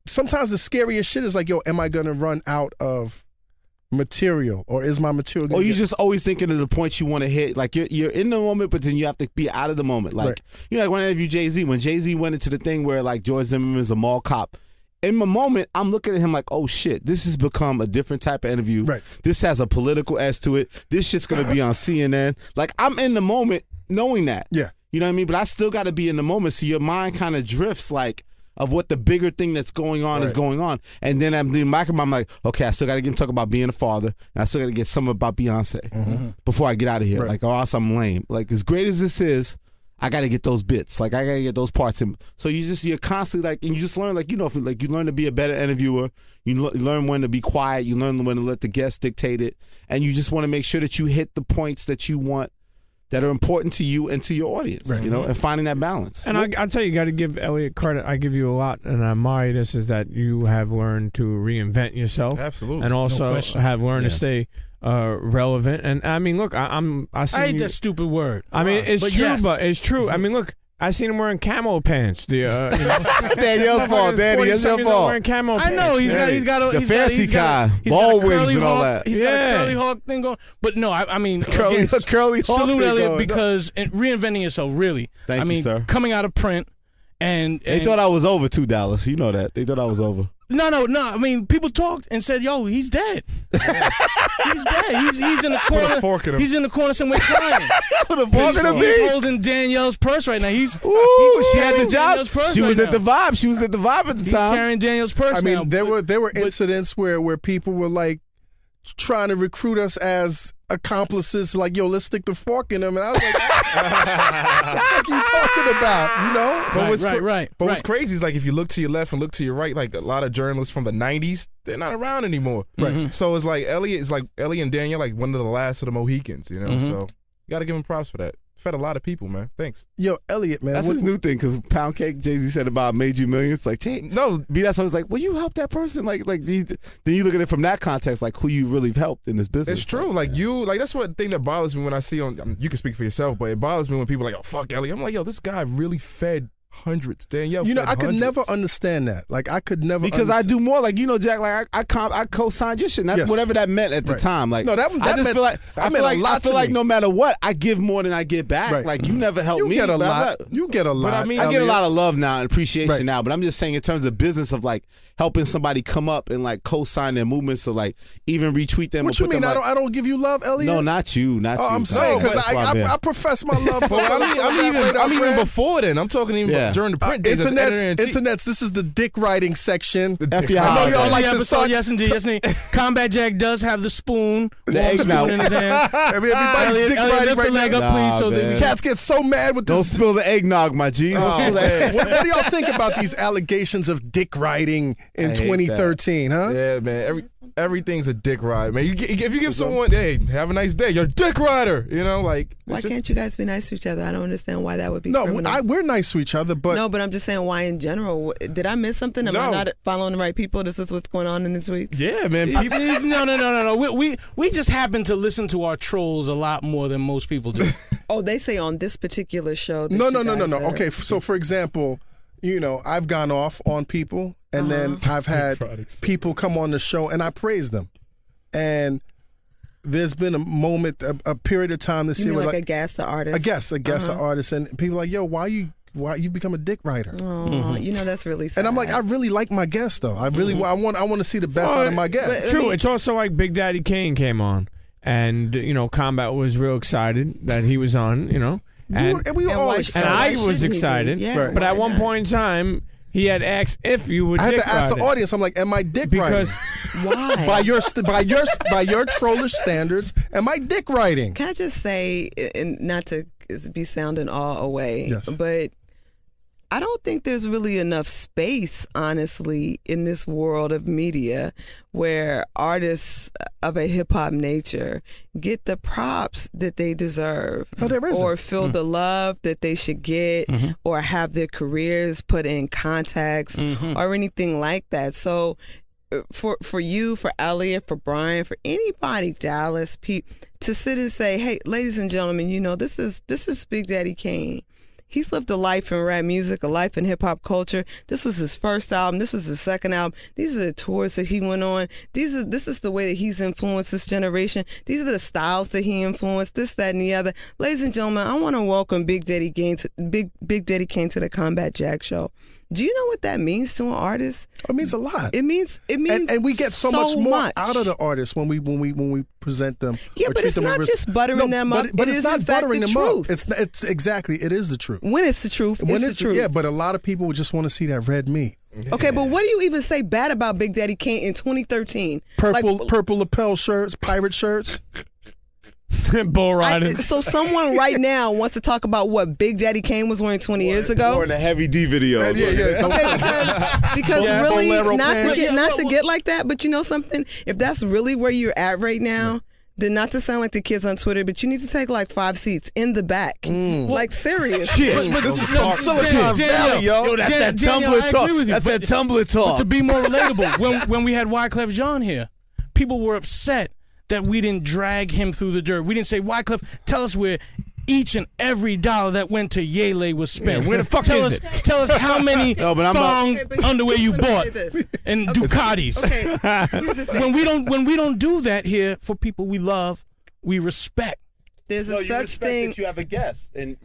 sometimes the scariest shit is like, yo, am I going to run out of material, or is my material? Or you just always thinking of the points you want to hit. Like, you're in the moment, but then you have to be out of the moment. Like, you know, like when I interviewed Jay-Z, when Jay-Z went into the thing where, like, George Zimmerman is a mall cop. In my moment, I'm looking at him like, oh shit, this has become a different type of interview. Right. This has a political edge to it. This shit's gonna be on CNN. Like, I'm in the moment knowing that. Yeah. You know what I mean? But I still gotta be in the moment, so your mind kind of drifts, like, of what the bigger thing that's going on is going on. And then I'm in my mind, I'm like, okay, I still got to get him talk about being a father, and I still got to get something about Beyonce before I get out of here. Like, or else I'm lame. Like, as great as this is, I got to get those bits. Like, I got to get those parts. And so you're constantly like, and you just learn, like, you learn to be a better interviewer. You learn when to be quiet. You learn when to let the guests dictate it. And you just want to make sure that you hit the points that you want, that are important to you and to your audience, and finding that balance. And I'll tell you, got to give Elliot credit. I give you a lot, and I admire this, is that you have learned to reinvent yourself. Absolutely. And also have learned to stay relevant. And I mean, look, I hate that stupid word. I mean, it's but true, yes. but it's true. I mean, look, I seen him wearing camo pants. Daniel's fault, Danny. It's your fault. Wearing camo I know he's got the fancy kind, ball wings and all that. He's got a curly hawk thing going. But no, I mean, curly hawk salute Elliot going. because reinventing yourself, really. Thank you, sir. Coming out of print and they thought I was over too, Dallas. You know that. They thought I was over. No. I mean, people talked and said, "Yo, he's dead. He's dead. He's in the corner. Put a fork in him. He's in the corner somewhere crying. Put a fork in him. He's holding Danielle's purse right now. She had the job. She was at the Vibe. She was at the Vibe at the He's time. carrying Daniel's purse. I mean, now. there were incidents where people were like trying to recruit us as accomplices, like, yo, let's stick the fork in them. And I was like, what the fuck are you talking about? You know? But what's crazy is, like, if you look to your left and look to your right, like, a lot of journalists from the 90s, they're not around anymore. Right. So it's like Elliot and Daniel, like, one of the last of the Mohicans, you know? So you got to give him props for that. Fed a lot of people, man. Thanks. Yo, Elliot, man. That's his new thing, because Pound Cake, Jay-Z said about made you millions. Like, Jay, no. That's why I was like, well, you helped that person. Like then you look at it from that context, like who you really helped in this business. It's true. Like that's what thing that bothers me when I see you can speak for yourself, but it bothers me when people are like, oh, fuck Elliot. I'm like, yo, this guy really fed hundreds. Danielle, you know, I could hundreds. never understand that. Like, I could never because I do more. Like, you know, Jack. Like, I co-signed your shit. That's whatever that meant at the time. Like, no, that I feel like no matter what, I give more than I get back. Right. Like, you never helped me. You get a lot. You get a lot. But I mean, I get a lot of love now and appreciation now. But I'm just saying, in terms of business of like helping somebody come up and like co-sign their movements, or like even retweet them. What you mean? I don't give you love, Elliot? No, not you. Not you. I'm saying, because I profess my love for. I'm even before then. I'm talking even during the print days. Internets, this is the dick writing section. I know y'all like this song. Yes, indeed. Combat Jack does have the spoon. The eggnog in his hand. Everybody's dick writing right leg now. Up, please, so the cats get so mad with this. Don't spill the eggnog, my G. What do y'all think about these allegations of dick writing in 2013, huh? Yeah, man. Everything's a dick ride, man. If you give someone, hey, have a nice day, you're a dick rider. You know, like. Why can't you guys be nice to each other? I don't understand why that would be. No, criminal. we're nice to each other, but no, but I'm just saying why in general. Did I miss something? Am I not following the right people? This is what's going on in the tweets. Yeah, man. No. We just happen to listen to our trolls a lot more than most people do. Oh, they say on this particular show. No. Okay, so for example, you know, I've gone off on people, and then I've had people come on the show, and I praise them, and there's been a moment, a period of time this year, mean where like a guest, an artist, a guest, an artist, and people are like, yo, why you become a dick writer? Oh, you know, that's really sad. And I'm like, I really like my guest though. I really I want to see the best out of my guest. But, true. It's also like Big Daddy Kane came on, and you know, Combat was real excited that he was on. You know, and we were all excited. And I was excited, but at one point in time, he had asked if you would. I had dick to ask ride the audience. I'm like, am I dick riding? Why? by your trollish standards, am I dick riding? Can I just say, and not to be sounding all away, yes, but I don't think there's really enough space, honestly, in this world of media where artists of a hip-hop nature get the props that they deserve, or feel the love that they should get, or have their careers put in context, or anything like that. So for you, for Elliot, for Brian, for anybody, Dallas, to sit and say, hey, ladies and gentlemen, you know, this is Big Daddy Kane. He's lived a life in rap music, a life in hip-hop culture. This was his first album. This was his second album. These are the tours that he went on. This is the way that he's influenced this generation. These are the styles that he influenced, this, that, and the other. Ladies and gentlemen, I want to welcome Big Daddy Kane to the Combat Jack Show. Do you know what that means to an artist? It means a lot. It means, and we get so much more out of the artists when we present them. Yeah, but it's not just buttering them up. But it it's is not in fact buttering the them truth. up. It's exactly, it is the truth. When it's the truth, it's the truth. Yeah, but a lot of people just want to see that red meat. Okay, but what do you even say bad about Big Daddy Kane in 2013? Purple lapel shirts, pirate shirts. Bull riding. So someone right now wants to talk about what Big Daddy Kane was wearing 20 years ago. Or in a Heavy D video. Yeah. Okay, because Yeah, really, bolero not pants. to get like that, but you know something? If that's really where you're at right now, then not to sound like the kids on Twitter, but you need to take like 5 seats in the back. Like, serious. Shit. But this is from Silicon Valley, yo. Yo, that's that Danielle, Tumblr I talk. agree with you, That's that Tumblr But talk. to be more relatable, when we had Wyclef Jean here, people were upset that we didn't drag him through the dirt. We didn't say, Wyclef, tell us where each and every dollar that went to Yele was spent. Where the fuck tell is us, Tell us how many No, but I'm thong Okay, but underwear you let me bought say this. and Ducatis. Okay, here's the thing. When we don't do that here for people we love, we respect. There's No, a you such respect thing. that you have a guest, and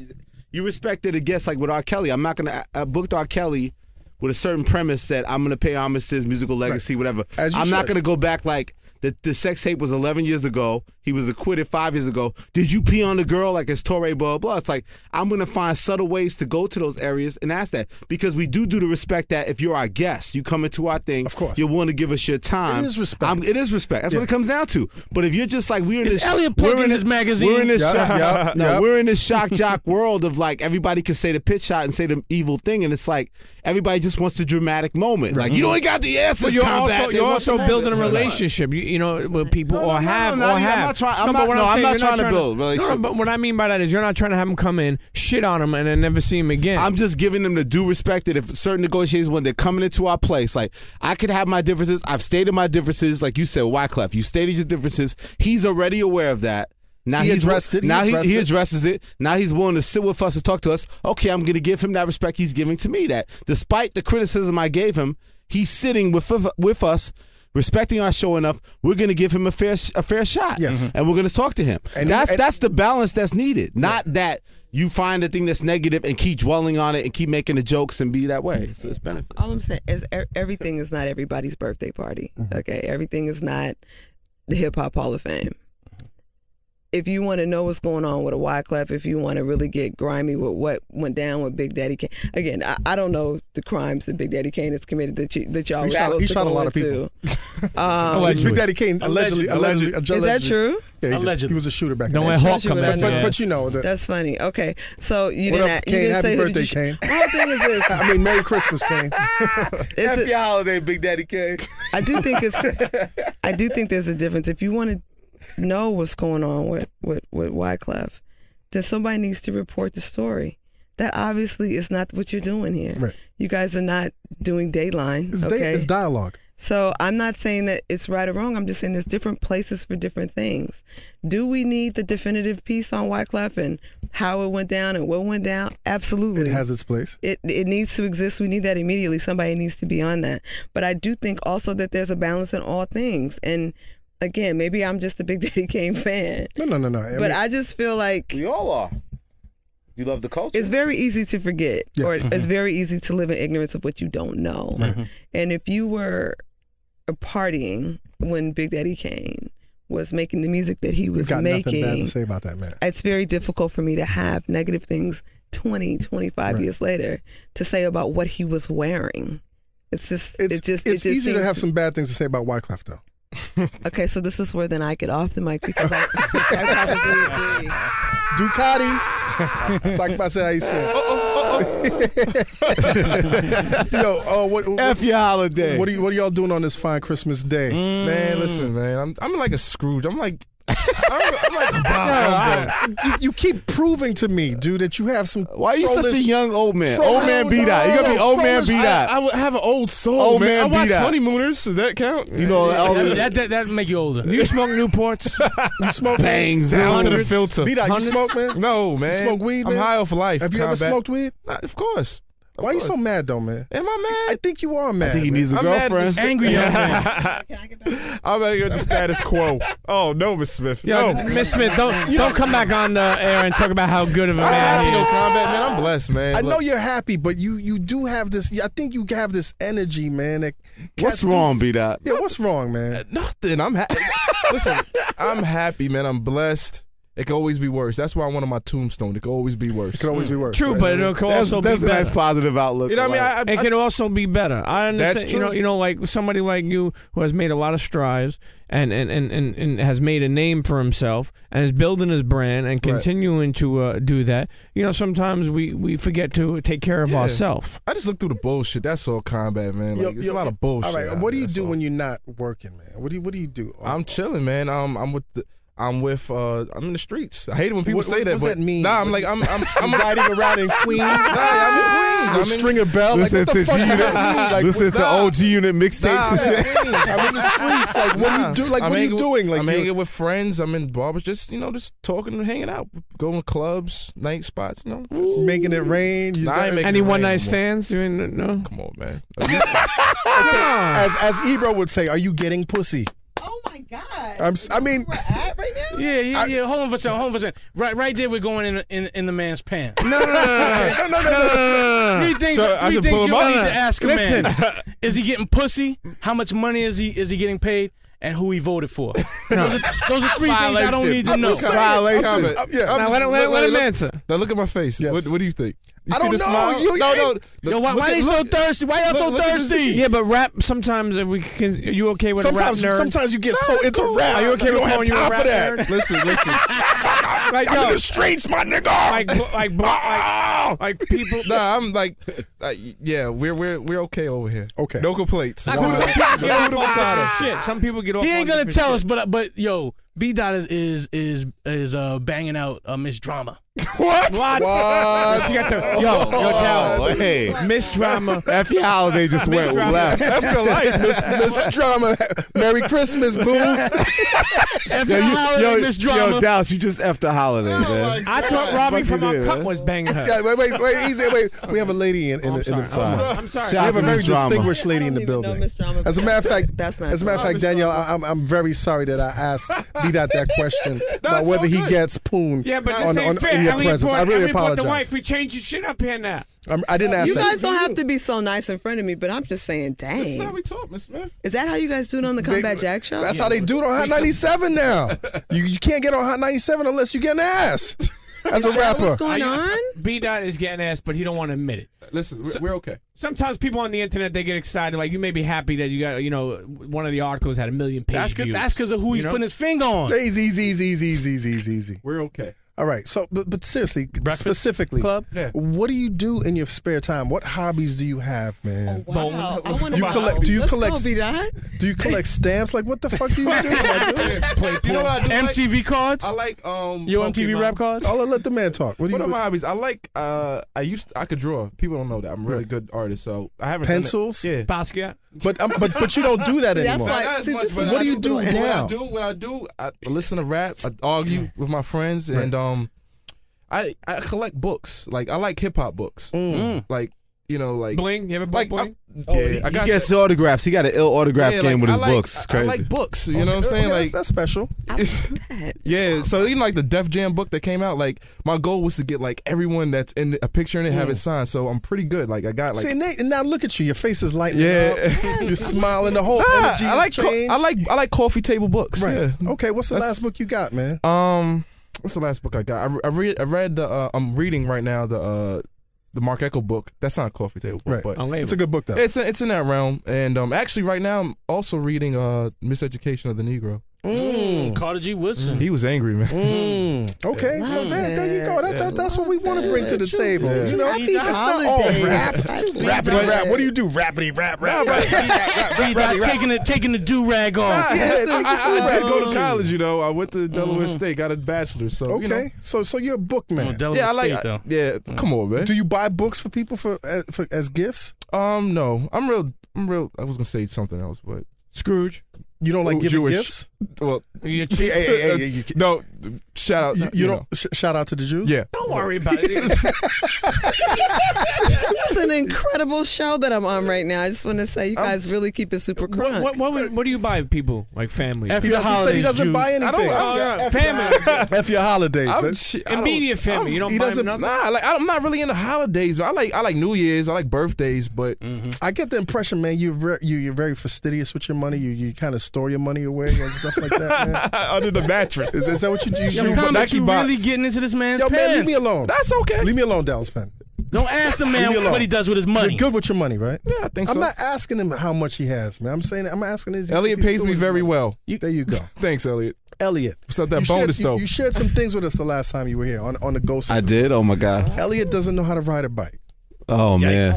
you respected a guest like with R. Kelly. I'm not gonna. I booked R. Kelly with a certain premise that I'm gonna pay homage to his musical legacy, whatever. As you I'm not should. gonna go back like the sex tape was 11 years ago. He was acquitted 5 years ago. Did you pee on the girl like it's Torre, blah, blah? It's like, I'm going to find subtle ways to go to those areas and ask that. Because we do the respect that if you're our guest, you come into our thing, Of course. you're willing to give us your time. It is respect. It is respect. That's what it comes down to. But if you're just like, we're in Is this... Elliot we're plugging in his magazine? We're in this Yep, shock, yep, no, yep. we're in this shock jock world of like, everybody can say the pitch shot and say the evil thing. And it's like, everybody just wants the dramatic moment. Like, you ain't got the answers, But you're combat. also, They you're want also the building a moment. relationship, you know, with people No, or have. I'm not trying. I'm not trying to build a relationship. No, but what I mean by that is you're not trying to have them come in, shit on them, and then never see them again. I'm just giving them the due respect that if certain negotiations, when they're coming into our place, like I could have my differences. I've stated my differences, like you said, Wyclef. You stated your differences. He's already aware of that. Now He he's addressed it. He Now addressed he it. addresses it. Now he's willing to sit with us and talk to us. Okay, I'm going to give him that respect he's giving to me. That despite the criticism I gave him, he's sitting with us. Respecting our show enough, we're going to give him a fair shot. Yes. And we're going to talk to him. And- That's the balance that's needed. Not that you find a thing that's negative and keep dwelling on it and keep making the jokes and be that way. So it's benefit. All I'm saying is everything is not everybody's birthday party. Okay, everything is not the Hip Hop Hall of Fame. If you want to know what's going on with a Wyclef, if you want to really get grimy with what went down with Big Daddy Kane, again, I don't know the crimes that Big Daddy Kane has committed that y'all were supposed He to shot a go lot of into. Big Daddy Kane allegedly. Is that true? Yeah, he Allegedly. He was a shooter back Don't in let the Hawk Shows you come what I back. know. in. But you know, That's funny. Okay, so you What didn't. up, You Kane? didn't Happy say who birthday, did you Kane. The whole thing is this. I mean, Merry Christmas, Kane. Is it- holiday, Big Daddy K. I do think there's a difference. If you want to know what's going on with Wyclef, then somebody needs to report the story. That obviously is not what you're doing here. Right. You guys are not doing Dateline. It's dialogue. So I'm not saying that it's right or wrong. I'm just saying there's different places for different things. Do we need the definitive piece on Wyclef and how it went down and what went down? Absolutely. It has its place. It needs to exist. We need that immediately. Somebody needs to be on that. But I do think also that there's a balance in all things. And again, maybe I'm just a Big Daddy Kane fan. No. But I just feel like We all are. You love the culture. it's very easy to forget, Yes. or it's very easy to live in ignorance of what you don't know. And if you were partying when Big Daddy Kane was making the music that he was We've got nothing bad making, to say about that man. it's very difficult for me to have negative things 20, 25 years later to say about what he was wearing. It's just, It's easy to have some bad things to say about Wyclef, though. Okay, so this is where then I get off the mic because I probably agree. Ducati. It's like I said, how you say it. Yo, what F your holiday. what are y'all doing on this fine Christmas day? Man, listen, man. I'm like a Scrooge. I'm like Bob. You keep proving to me, dude, that you have some. Why are you such a trollish- young old man? Trollish- Old man beat out. You gotta be old man Trollish- beat out. I would have an old soul. Old man. man I watch beat out. Honeymooners. Does that count? You know, That make you older. Do you smoke Newports? You smoke bangs down to the Hundreds. filter. Beat out. You Hundreds? smoke, man? No, man. smoke weed, I'm man? high off life. Have you ever Combat. smoked weed? Of course. Why are you so mad, though, man? Am I mad? I think you are mad. I think he man. needs a I'm mad at girlfriend. the Angry young man. Can I get back? I'm at the status quo. Oh no, Miss Smith. Yo, No. Miss Smith, don't come back on the air and talk about how good of a I'm man happy he though, is. Combat, man. I'm blessed, man. I Look, know you're happy, but you do have this. I think you have this energy, man. That What's cats do- wrong, beat out? Yeah, what's wrong, man? nothing. I'm happy. Listen, I'm happy, man. I'm blessed. it could always be worse. That's why I wanted my tombstone. It could always be worse. It could always be worse. True, right? but it could also That's be a better. nice positive outlook. You know what I mean? It can also be better. I understand. That's true. You know, like somebody like you who has made a lot of strides and has made a name for himself and is building his brand and continuing to do that. You know, sometimes we forget to take care of ourselves. I just look through the bullshit. That's all combat, man. Like, it's a lot of bullshit. All right, out what do there, you do so. when you're not working, man? What do you do? I'm chilling, man. I'm in the streets. I hate it when people say that. What's but that mean? Nah, I'm riding around in Queens. I'm in Queens. With Stringer Bell. Like, Listen what the to fuck does G-Unit. that mean? Like, Listen to OG Unit mixtapes and shit. I'm in the streets. Like, what do you do? Like, what are you doing? Like, I'm hanging with friends. I'm in barbers. Just talking and hanging out, going to clubs, night spots. making it rain. Nah, I ain't making Any it rain one night no more. stands? You mean, no. Come on, man. As Ebro would say, are you getting pussy? Oh my God! I mean, we're at right now. Yeah. Hold on for a second. Right there, we're going in the man's pants. No. Three things. So I Three should things pull you him up? need to ask a Listen. man: is he getting pussy? How much money is he getting paid? And who he voted for? Those are three things I don't need to I'm know. just saying. Violation. I'm just- yeah. Now, let him answer. Now look at my face. Yes. What do you think? You I see don't the know. smile? You- Yo, why they so thirsty? Why y'all so look at this- thirsty? Yeah, but rap sometimes. If we can, are you okay with a rap nerd? Sometimes you get so into rap. Are you okay with don't have calling you a time rap for that. nerd? Listen. Like, I'm in yo, the streets, my nigga. like people. Nah, I'm like, yeah, we're okay over here. Okay. No complaints. Some people get off on shit. Some people get off. He ain't on gonna different tell shit. us, but yo, B Dot is banging out Miss Drama. What? What? What? You got the, yo, Dallas. Hey, Miss Drama. F your holiday just went Drama. left. After life, Miss Drama. Merry Christmas, boo. Holiday, Miss Drama. Yo, Dallas, you just F the holiday, man. I thought Robbie Fuck from you our did, cut man. was banging her. Yeah, wait, easy. Wait, we have a lady in the side. I'm sorry. Shout We out have a to very Miss Drama. distinguished lady in the I don't even know building. Miss Drama, As a matter of fact, that's not as a matter of fact, Danielle, I'm very sorry that I asked B-Dot that question about it's whether all he good. gets pooned Yeah, but this on ain't fair. in your Elliot presence. brought- I really Elliot brought the apologize. wife. We changed your shit up here now. I didn't ask You that. guys don't have to be so nice in front of me, but I'm just saying, This is how dang. we talk, Miss Smith. Is that how you guys do it on the Combat Jack show? That's how they do it on Hot 97 now. You can't get on Hot 97 unless you get an ass as a rapper. What's going on? B Dot is getting ass, but he don't want to admit it. Listen, we're okay. Sometimes people on the internet they get excited. Like you may be happy that you got, one of the articles had 1 million page views. That's because of who he's You know? putting his finger on. Easy. We're okay. All right. So, but seriously, Breakfast specifically, Club. Yeah. what do you do in your spare time? What hobbies do you have, man? Wow. I want to You collect- do you Let's collect- go, B-Dot. Do you collect stamps? Like, what the fuck do you do? You know what I do? MTV cards. I like Yo, MTV Pokemon. rap cards. I'll let the man talk. What do What you are my hobbies? I like. I could draw. People don't know that I'm a really good artist, so I haven't done it. Pencils? Yeah. Basquiat. But you don't do that That's anymore. why- Not as see, much, this but is what why do you people do don't now? answer. What I do, I listen to rap. I argue with my friends, and I collect books. Like I like hip hop books. Like like Bling. You ever bought like Bling? I He got gets autographs. He got an ill autograph yeah, game like, with his I like, books. It's crazy. I like books. You know what I'm saying? Okay, Like that's special. it's, yeah. So even like the Def Jam book that came out, like my goal was to get like everyone that's in a picture in it have it signed. So I'm pretty good. Like I got like See, now look at you. Your face is lighting yeah. up. You're smiling. The whole energy I like changed. I like coffee table books. Right. Yeah. Okay. What's the last book you got, man? What's the last book I got? I read the I'm reading right now the Mark Echo book. That's not a coffee table book, Right. but It's a good book, though. it's in that realm. And actually right now I'm also reading Miseducation of the Negro. Carter G. Woodson. He was angry, man. Okay, so there you go. That's what we want to bring to the table. Yeah. You know, Happy it's not all holidays. rap. Happy Rappity rap. What do you do? Rappity rap. Taking the do rag off. I go to college, I went to Delaware State, got a bachelor's. So Okay, so you're a book man. yeah, I like. Yeah, come on, man. Do you buy books for people for as gifts? No, I'm real. I was gonna say something else, but Scrooge. You don't like giving Jewish. gifts? Well, You See, hey, no. Shout out. you don't shout out to the Jews? Yeah. don't worry about it. This is an incredible show that I'm on right now. I just want to say you guys really keep it super crunk. What do you buy people like families? F He your said he holidays, doesn't Jews. buy anything. family. F your holidays. Immediate family. You don't he buy doesn't- them nothing. Nah, like I'm not really into holidays. I like New Year's. I like birthdays, but I get the impression, man, you're very fastidious with your money. You kind of store your money away and stuff stuff like that, man? Under the mattress. Is that what you do? You Yo, shoot Comet, Nike you bots. really getting into this man's Yo, pants. man, leave me alone. That's okay. Leave me alone, Dallas Penn. Don't ask the Leave me man alone. what he does with his money. You're good with your money, right? Yeah, I think I'm so. not asking him how much he has, man. I'm asking his. Elliot pays me very well. There you go. Thanks, Elliot. Elliot. What's up, that You bonus, shared, though? you shared some things with us the last time you were here on the Ghost. I did. Oh my God. Elliot doesn't know how to ride a bike. Oh man.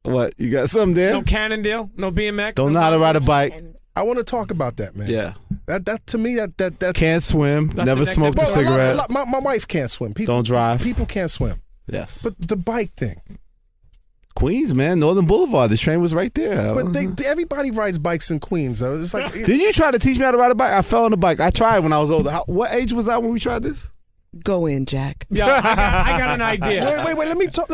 What? You got something there? No Cannondale, no BMX. Don't no know how to ride a bike. I want to talk about that, man. Yeah. That to me that's Can't swim. That's Never the next smoked a episode. cigarette. my wife can't swim. People, Don't drive. People can't swim. Yes. But the bike thing. Queens, man. Northern Boulevard. The train was right there. But everybody rides bikes in Queens, though. It's like Did you try to teach me how to ride a bike? I fell on the bike. I tried when I was older. What age was I when we tried this? Go in, Jack. Yeah, I got an idea. wait. Let me talk.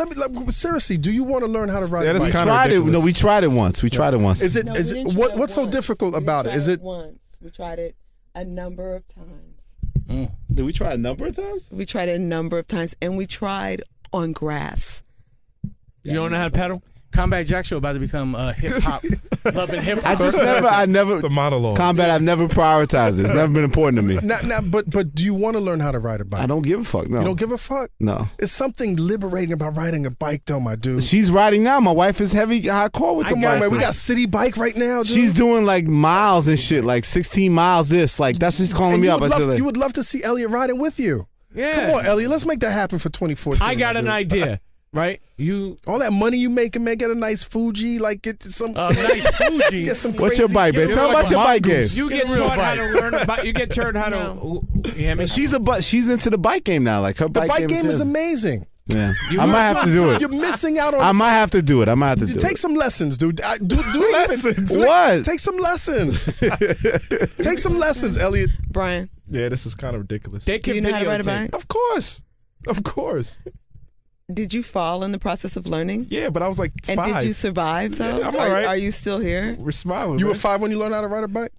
Seriously, do you want to learn how to ride Yeah, a that's bike? We kinda tried it. ridiculous. No, we tried it once. We tried it once. Is it? No, Is we it? didn't try What's so once. difficult We about it? tried Is it? once? We tried it a number of times. Did we try a number of times? We tried it a number of times, and we tried on grass. You don't know how to pedal? Combat Jack Show about to become hip hop, loving hip I hop. just never. The monologue. Combat. I've never prioritized it. It's never been important to me. But do you want to learn how to ride a bike? I don't give a fuck. No. You don't give a fuck. No. It's something liberating about riding a bike, though, my dude. She's riding now. My wife is heavy hardcore with the Come on, bike. man. We got city bike right now, dude. She's doing like miles and shit, like 16 miles. This, like that's just calling And me you up. would I said, love, you would love to see Elliot riding with you. Yeah. Come on, Elliot. Let's make that happen for 2014. I got an dude. idea, right? You All that money you making, man, get a nice Fuji, like get some Nice Fuji. get some "What's your crazy- bike, man? You're Tell me like about a your bike game." you get Get a real taught how bike. to learn about. You get taught how to. You hear me? She's into the bike game now. Like her The bike game is him. amazing. Yeah, I might have to do it. You're missing out on. I might have to do it. I might have to do Take it. some lessons, dude. Do Lessons? What? Take some lessons. Take some lessons, Elliot. Brian, Yeah, this is kind of ridiculous. They do can you know how to ride a videotape. bike? Of course. Of course. Did you fall in the process of learning? Yeah, but I was like And 5. did you survive, though? Yeah, I'm all right. Are you still here? We're smiling. You were man. 5 when you learned how to ride a bike.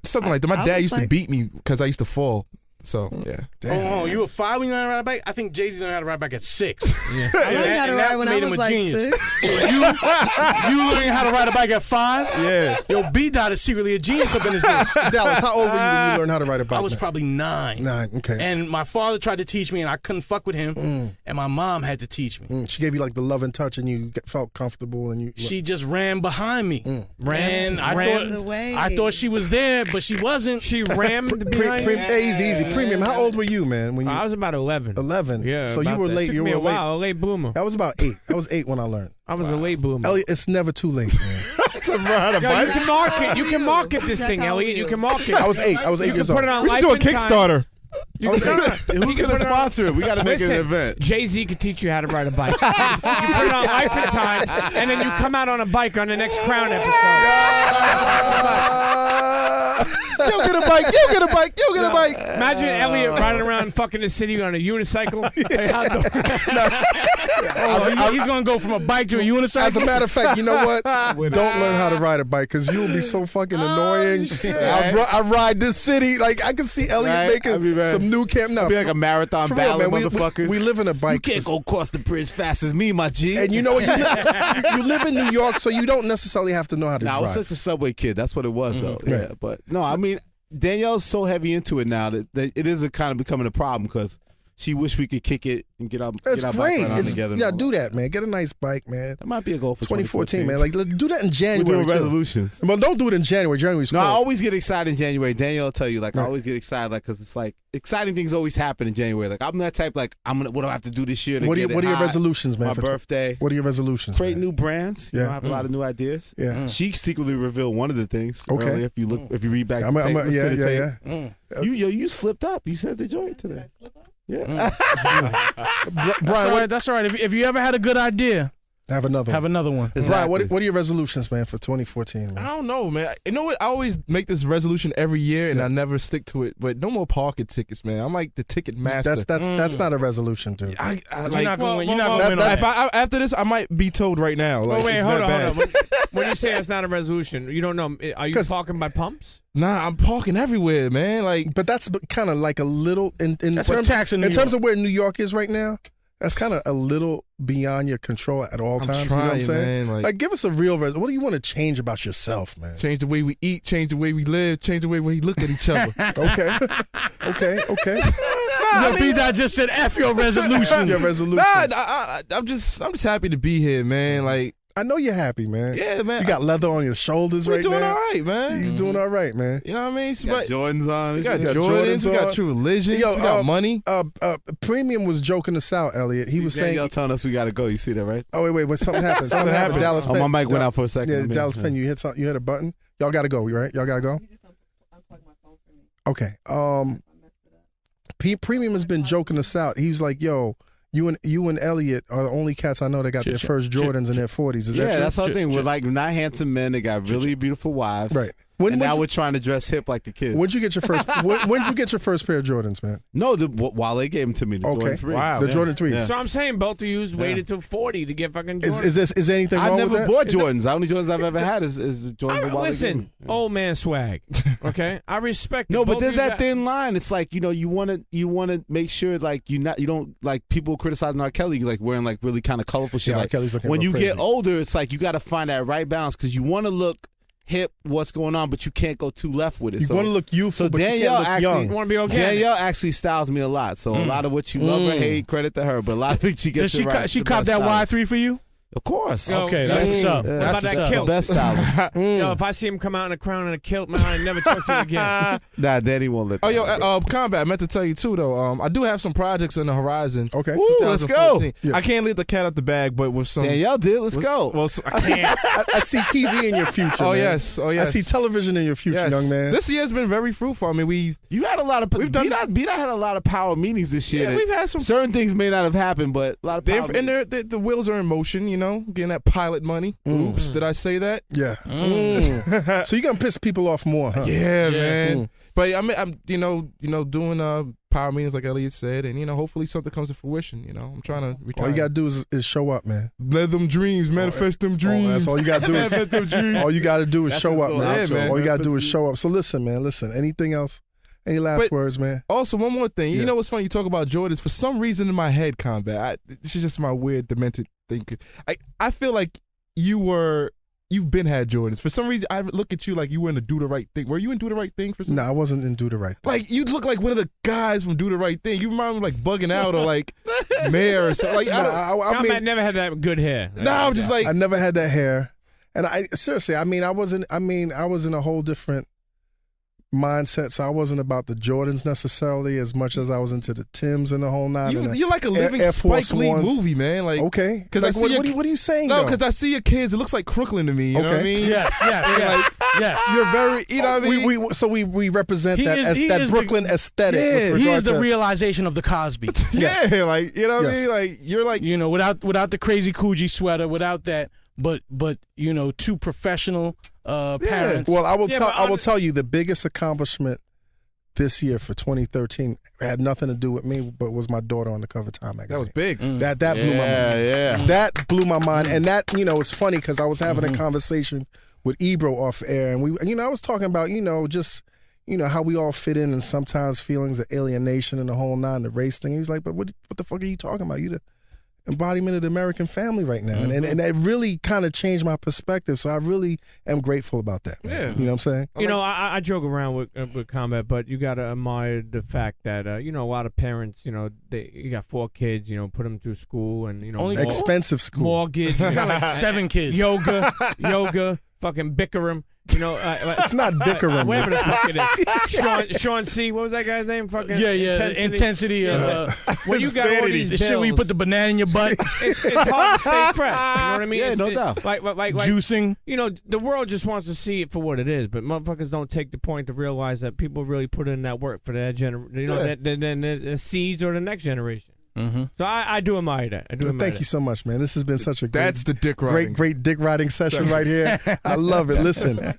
Something like that. My I dad was used to like- beat me because I used to fall. So, yeah. Oh, you were 5 when you learned how to ride a bike? I think Jay-Z learned how to ride a bike at 6. I learned how to ride when I was like 6. So you learning how to ride a bike at 5? Yeah. Yo, B-Dot is secretly a genius up in this bitch. Dallas, how old were you when you learned how to ride a bike? I was man? probably 9. 9. Okay. And my father tried to teach me, and I couldn't fuck with him. And my mom had to teach me. She gave you like the love and touch, and you felt comfortable, and you. She just ran behind me. Ran. ran the way. I thought she was there, but she wasn't. She rammed behind you. Easy. Premium. How old were you, man? When you I was about 11. 11. Yeah. So you about were that. late. Took You me were a while. A late boomer. I was about 8. I was 8 when I learned. I was a late boomer. Elliot, it's never too late, man. To ride a Yo, bike? you can market. You can market this thing, Elliot. You can market. I was 8. I was 8 You can years put old. it on We should do a Life and Kickstarter. You can, Who's gonna sponsor it? We got to make an event. Jay-Z could teach you how to ride a bike. You put it on Life and Times, and then you come out on a bike on the next Crown episode. You get a bike. You get a bike. You get a bike. Imagine Elliot riding around fucking the city on a unicycle. Hey, how He's gonna go from a bike to a unicycle. As a matter of fact, you know what? Don't learn how to ride a bike because you will be so fucking annoying. I ride this city. Like, I can see Elliot Right? making I mean, man, some new camp. No, Be like a marathon for real, battle, man. motherfuckers. We live in a bike. You can't go across the bridge fast as me, my G. And you know what? You live in New York, so you don't necessarily have to know how to Nah, I was drive. such a Subway kid. That's what it was, though. Yeah, Right. but no, I mean, Danielle's so heavy into it now that it is a kind of becoming a problem because she wish we could kick it and get our That's bike great. ride on together. Yeah, do that, man. Get a nice bike, man. That might be a goal for 2014, man. Like, let's do that in we're January. doing too. resolutions. Well, don't do it in January. January's No, I cold. always get excited in January. Danielle will tell you, like, I Right. always get excited, like, because it's like exciting things always happen in January. Like, I'm that type, like, what do I have to do this year to What get are your high? resolutions, man? My for birthday. What are your resolutions? Create man? new brands. You Yeah. know, I have a lot of new ideas. Yeah. She secretly revealed one of the things. Okay. Earlier, if you read back the tape, listen to the tape. You slipped up. You said the joint today. Yeah. That's all right. If you ever had a good idea, Have another have one. another one. Brian, what are your resolutions, man, for 2014? I Man? don't know, man. You know what? I always make this resolution every year, and I never stick to it. But no more parking tickets, man. I'm like the ticket master. That's not a resolution, dude. I You're like. not gonna win. well, You're not gonna well, win on If that. after this, I might be told right now. Like, Oh, wait, it's hold not on, bad. hold on. When you say it's not a resolution, you don't know. Are you 'Cause- talking by pumps? Nah, I'm parking everywhere, man. Like, But that's kind of like a little in That's a terms tax in New terms York. of where New York is right now. That's kind of a little beyond your control at all times. Trying, you know what I'm saying? man, Like, give us a real what do you want to change about yourself, man? Change the way we eat, change the way we live, change the way we look at each other. Okay. B-Dot just said F your resolution. Your resolution. Nah, I'm just happy to be here, man. Like, I know you're happy, man. yeah, man. You got leather on your shoulders right now. doing all right, man. He's doing all right, man. You know what I mean? Got Jordans on. We got got Jordans, we on. got True Religion, Yo, we got money. Premium was joking us out, Elliot. He was saying, y'all telling us we got to go. You see that, right? "Oh wait, something happened. Something happened." Dallas Oh, Penn. my mic went out for a second. Yeah, I mean, Dallas Penn. You hit something. You hit a button. Y'all got to go, right? Y'all got to go. Okay. Premium has been joking us out. He's like, "Yo, you and Elliot are the only cats I know that got their first Jordans in their 40s." Is that true? that's our thing. We're like not handsome men. They got really beautiful wives. Right. Now we're trying to dress hip like the kids. When'd you get your first? When'd you get your first pair of Jordans, man? No, Wale gave them to me. The Jordan 3. Wow. The Jordan 3s. Yeah. So I'm saying both of you waited till 40 to get fucking Jordan. Is there anything wrong I with never that? bought Jordans. The only Jordans I've ever had is the Jordans that Wale gave Listen, me. old man swag. Okay, I respect. No, it. but Both there's of you that thin line. It's like, you want to make sure like you don't like people criticizing R. Kelly like wearing like really kind of colorful shit. Yeah, R. Like Kelly's looking when real you get crazy. older, it's like you got to find that right balance because you want to look hip, what's going on, but you can't go too left with it. You want to look youthful, So but you Danielle can't look actually, young. Want to be okay? Danielle actually styles me a lot. So a lot of what you love or hate, credit to her. But a lot of it she gets Does it right. she The cop best that stylist. Y3 for you? Of course. Yo, Okay, that's what's up. Yeah, What about that's that the kilt? best stylist. Yo, if I see him come out in a crown and a kilt, man, I never talk to him again. Nah, Danny won't let that. Oh, yo, Combat, I meant to tell you, too, though. I do have some projects on the horizon. Okay. Ooh, let's go. 2014. Yes. I can't let the cat out the bag, but with some... Danielle did. Let's go. Well, I can't. I see TV in your future. Oh, man. yes. Oh, yes. I see television in your future, Yes. young man. This year has been very fruitful. I mean, You had a lot of. B-Dot had a lot of power meetings this year. Yeah, we've had some- Certain things may not have happened, but a lot of power. the wheels are in motion, getting that pilot money. Oops, did I say that? Yeah. So you're gonna piss people off more, huh? Yeah, man. But I'm doing power meetings like Elliot said, and hopefully something comes to fruition. I'm trying to retire. All you gotta do is show up, man. Let them dreams, manifest them dreams. That's all you gotta do is all you gotta do is That's show his up, little man. outro, man. All you gotta do is show up. So listen, man. Anything else? Any last But- words, man? Also, one more thing. Yeah. You know what's funny? You talk about Jordans. For some reason in my head, Combat, this is just my weird, demented thinking. I feel like you've been had Jordans. For some reason, I look at you like you were in the Do the Right Thing. Were you in Do the Right Thing for some No, I wasn't in Do the Right Thing. Like, you look like one of the guys from Do the Right Thing. You remind me of, like, Bugging Out or, like, Mayor or something. Like, I Combat never had that good hair. I'm just like... I never had that hair, and I seriously, I was in a whole different mindset. So I wasn't about the Jordans necessarily as much as I was into the Timbs and the whole nine. You're like a living Air Spike Force Lee Ones. movie, man. Like, Okay, because like, what are you saying? No, though? because I see your kids. It looks like Crooklyn to me. You know what I mean? Yes. Yes. You're very, you know what I mean? we represent He that is- as he that is Brooklyn aesthetic. Yeah, with He regard is the to- realization of the Cosby. Yes. Yeah, like, you know what I Yes. mean? Like, you're like... Without the crazy Coogee sweater, without that, but two professional parents. Well, I will Yeah, but tell you the biggest accomplishment this year for 2013 had nothing to do with me, but was my daughter on the cover of Time magazine. That was big. That blew my mind. Yeah. That blew my mind, and that it's funny because I was having a conversation with Ebro off air, and I was talking about just how we all fit in, and sometimes feelings of alienation and the whole nine, the race thing. He was like, "But what the fuck are you talking about? You the embodiment of the American family right now," and that really kind of changed my perspective. So I really am grateful about that. Man. Yeah. You know what I'm saying? I joke around with Combat, but you got to admire the fact that a lot of parents, you got 4 kids, put them through school and Only Expensive school. mortgage, I got like 7 kids. yoga, fucking Bikram. It's not Bikram. Whatever the fuck it is. Sean C. What was that guy's name? Fucking Intensity. When you got all these the shit where you bills, put the banana in your butt. it's hard to stay fresh. You know what I mean? Yeah, no It's doubt. Like Juicing. the world just wants to see it for what it is, but motherfuckers don't take the point to realize that people really put in that work for that the seeds or the next generation. Mm-hmm. So I do admire that. Thank you so much, man. This has been such a That's the dick riding. great dick riding session right here. I love it. Listen,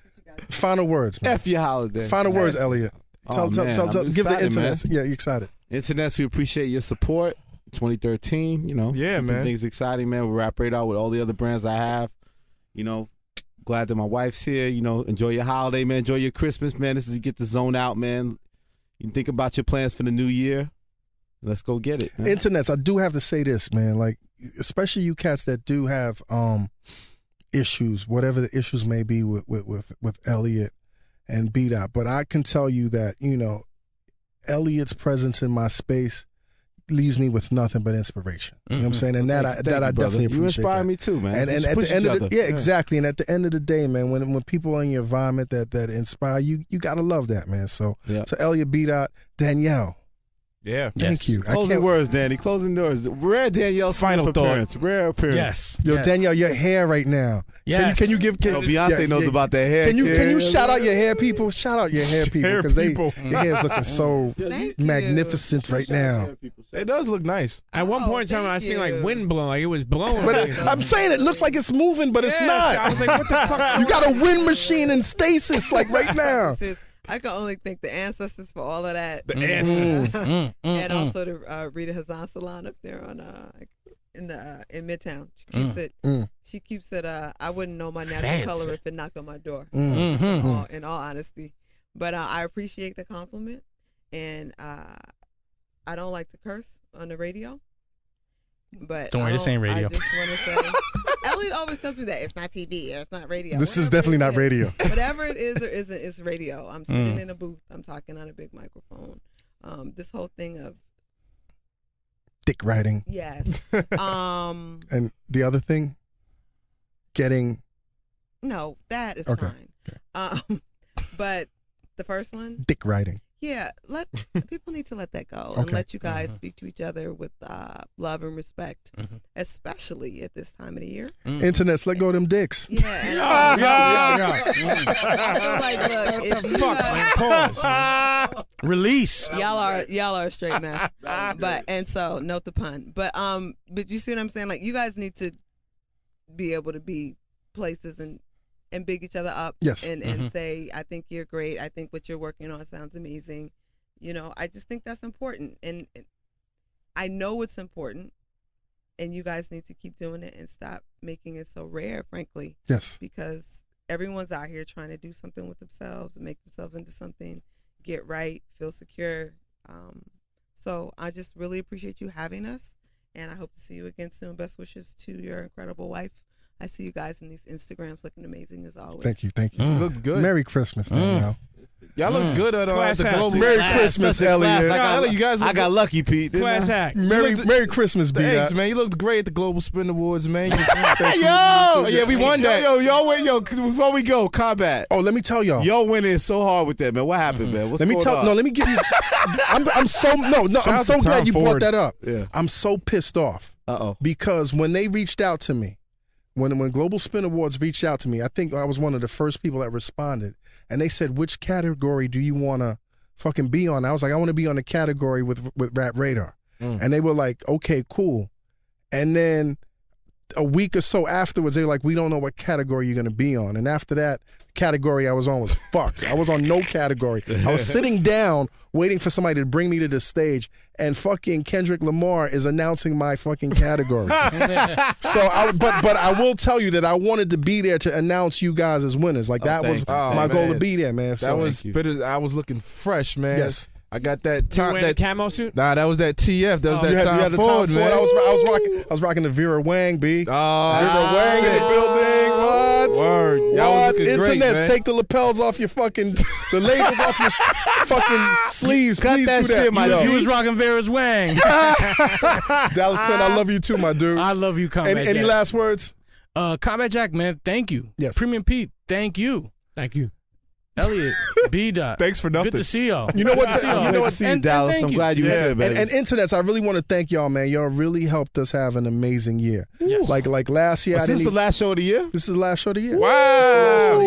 final words, man. F your holiday. Final words, Elliot. Oh, man, Tell, I'm give the excited, internet. man. Yeah, you excited. Internets, we appreciate your support. 2013, Yeah, keeping man. things exciting, man. We wrap right out with all the other brands I have. Glad that my wife's here. Enjoy your holiday, man. Enjoy your Christmas, man. This is to get the zone out, man. You can think about your plans for the new year. Let's go get it. Man. Internets, I do have to say this, man. Like, especially you cats that do have issues, whatever the issues may be with Elliot and B-Dot. But I can tell you that, you know, Elliot's presence in my space leaves me with nothing but inspiration. You know what I'm saying? And that I definitely appreciate. You inspire that. me too, man. And at the end of the exactly. And at the end of the day, man, when people are in your environment that inspire you, you gotta love that, man. So so Elliot, B-Dot, Danielle. Yeah. Thank you. Closing words, Danny. Closing doors. Rare Danielle Final appearance. Rare appearance. Yes. Yo, Danielle, your hair right now. Yes. Can you give? Beyonce knows about that hair. Can you shout out your hair people? Shout out your hair people because your hair's looking so magnificent right now. It does look nice. At one point in time, I seen like wind blowing, like it was blowing. But I'm saying it looks like it's moving, but it's not. I was like, what the fuck? You got a wind machine in stasis like right now. I can only thank the ancestors for all of that. The ancestors. And also the Rita Hazan Salon up there on in Midtown. She keeps it. I wouldn't know my natural color if it knocked on my door. So, in all honesty, but I appreciate the compliment, and I don't like to curse on the radio. But don't worry, this ain't radio. I just want to say, Elliot always tells me that it's not TV or it's not radio. This is definitely not radio. Whatever it is or isn't, it's radio. I'm sitting in a booth. I'm talking on a big microphone. This whole thing of dick riding. Yes. And the other thing, getting. No, that is fine. Okay. But the first one, dick riding. Yeah, people need to let that go and let you guys speak to each other with love and respect, especially at this time of the year. Internets, let go of them dicks. Yeah. I feel like, look, if you pause. Release. Y'all are a straight mess. And so note the pun. But you see what I'm saying? Like, you guys need to be able to be places and big each other up, and say, I think you're great. I think what you're working on sounds amazing. You know, I just think that's important, and I know it's important, and you guys need to keep doing it and stop making it so rare, frankly. Yes. Because everyone's out here trying to do something with themselves and make themselves into something, get right, feel secure. So I just really appreciate you having us, and I hope to see you again soon. Best wishes to your incredible wife. I see you guys in these Instagrams looking amazing as always. Thank you. You looked good. Merry Christmas, Danielle. Y'all looked good at the global. Merry Christmas, Elliot. I got lucky, Pete. Class act. Merry Christmas, B. Thanks, man. You looked great at the Global Spin Awards, man. We won that. Yo, before we go, combat. Oh, let me tell y'all. Y'all winning so hard with that, man. What happened, man? Let me give you. I'm so glad you brought that up. Yeah. I'm so pissed off. Because when they reached out to me, when Global Spin Awards reached out to me, I think I was one of the first people that responded, and they said, which category do you want to fucking be on? I was like, I want to be on the category with Rap Radar. And they were like, okay, cool. And then a week or so afterwards, they were like, we don't know what category you're going to be on. And after that, category I was on was fucked. I was on no category. I was sitting down waiting for somebody to bring me to the stage, and fucking Kendrick Lamar is announcing my fucking category. But I will tell you that I wanted to be there to announce you guys as winners. Like that was my goal to be there, man. So, that was bitter. I was looking fresh, man. Yes. I got that time. That camo suit? Nah, that was that TF. That was that Tom Ford, man. I was rocking the Vera Wang, B. Vera Wang in the building. What? Word. What? Internets, great, man. Take the lapels off your fucking, the labels off your fucking sleeves. Cut Please that do that. shit, my dude. You was rocking Vera's Wang. Dallas Penn, I love you too, my dude. I love you, Combat Jack. Any last words? Combat Jack, man, thank you. Yes. Premium Pete, thank you. Thank you. Elliot, B-Dot. Thanks for nothing. Good to see y'all. You know what? You know what? See you, Dallas. I'm glad you were here, man. And internets, I really want to thank y'all, man. Y'all really helped us have an amazing year. Yes. Like last year. Is this the last show of the year? This is the last show of the year. Wow.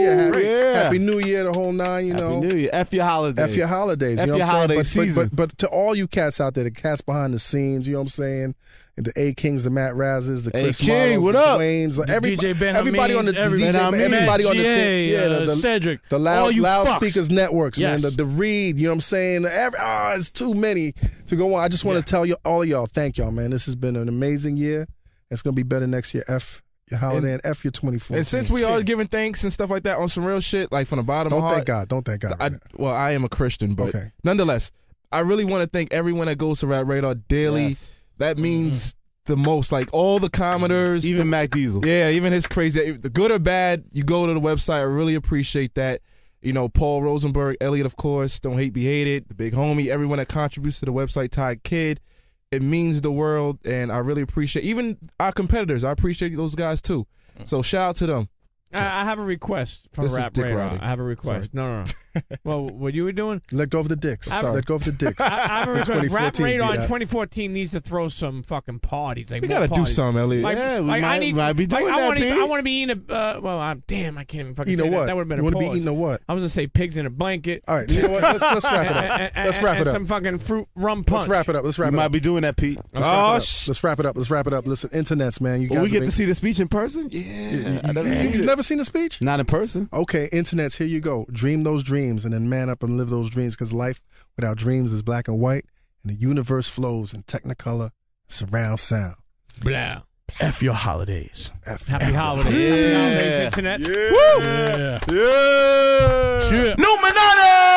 Happy New Year, the whole nine. You know. Happy New Year. F your holidays. F your holidays. F You know your what I'm holiday saying? season. But to all you cats out there, the cats behind the scenes, you know what I'm saying? And the A Kings, the Matt Razzes, the Chris King, Marlows, what the up? Dwaynes, DJ Ben everybody on the Hameen, everybody on the team, Cedric, the loudspeakers networks, man, the Reed, you know what I'm saying? It's too many to go on. I just want to tell you, all of y'all, thank y'all, man. This has been an amazing year. It's gonna be better next year. F your holiday and F your 2014. And since we are giving thanks and stuff like that on some real shit, like from the bottom of my heart. Don't thank God. I am a Christian, but nonetheless, I really want to thank everyone that goes to Rap Radar daily. Yes. That means the most. Like all the commenters, Even Mac Diesel. yeah, even his crazy, the good or bad, you go to the website. I really appreciate that. You know, Paul Rosenberg, Elliot, of course, Don't Hate Be Hated, the big homie, everyone that contributes to the website, Ty Kid. It means the world, and I really appreciate even our competitors. I appreciate those guys too. So shout out to them. I have a request from This is Rap dick Radar. riding. I have a request. No. Well, what you were doing? Let go of the dicks. Let go of the dicks. I have a request. Rap 2014, Radar in yeah. 2014 needs to throw some fucking parties. Like We more gotta do parties. something, Elliot. Like, Yeah, we like, might- I need, might be doing like, that, Pete. I want to be eating a. Well, damn, I can't even fucking Eating say a that. what? That would have been You a want to pause. be eating a what? I was gonna say pigs in a blanket. All right, you know what? Let's wrap it up. Let's wrap it And up. some fucking fruit rum punch. Let's wrap it up. Let's We wrap it might up. be doing that, Pete. Let's wrap it up. Let's wrap it up. Listen, internets, man. You Will guys we get have to see the speech in person? Yeah. I never seen You've it. never seen the speech? Not in person. Okay, internets, here you go. Dream those dreams and then man up and live those dreams because life without dreams is black and white and the universe flows in Technicolor surround sound. Blah. F your holidays. Happy holidays. Yeah. Happy holidays, internet. Yeah. Shit. Numinati!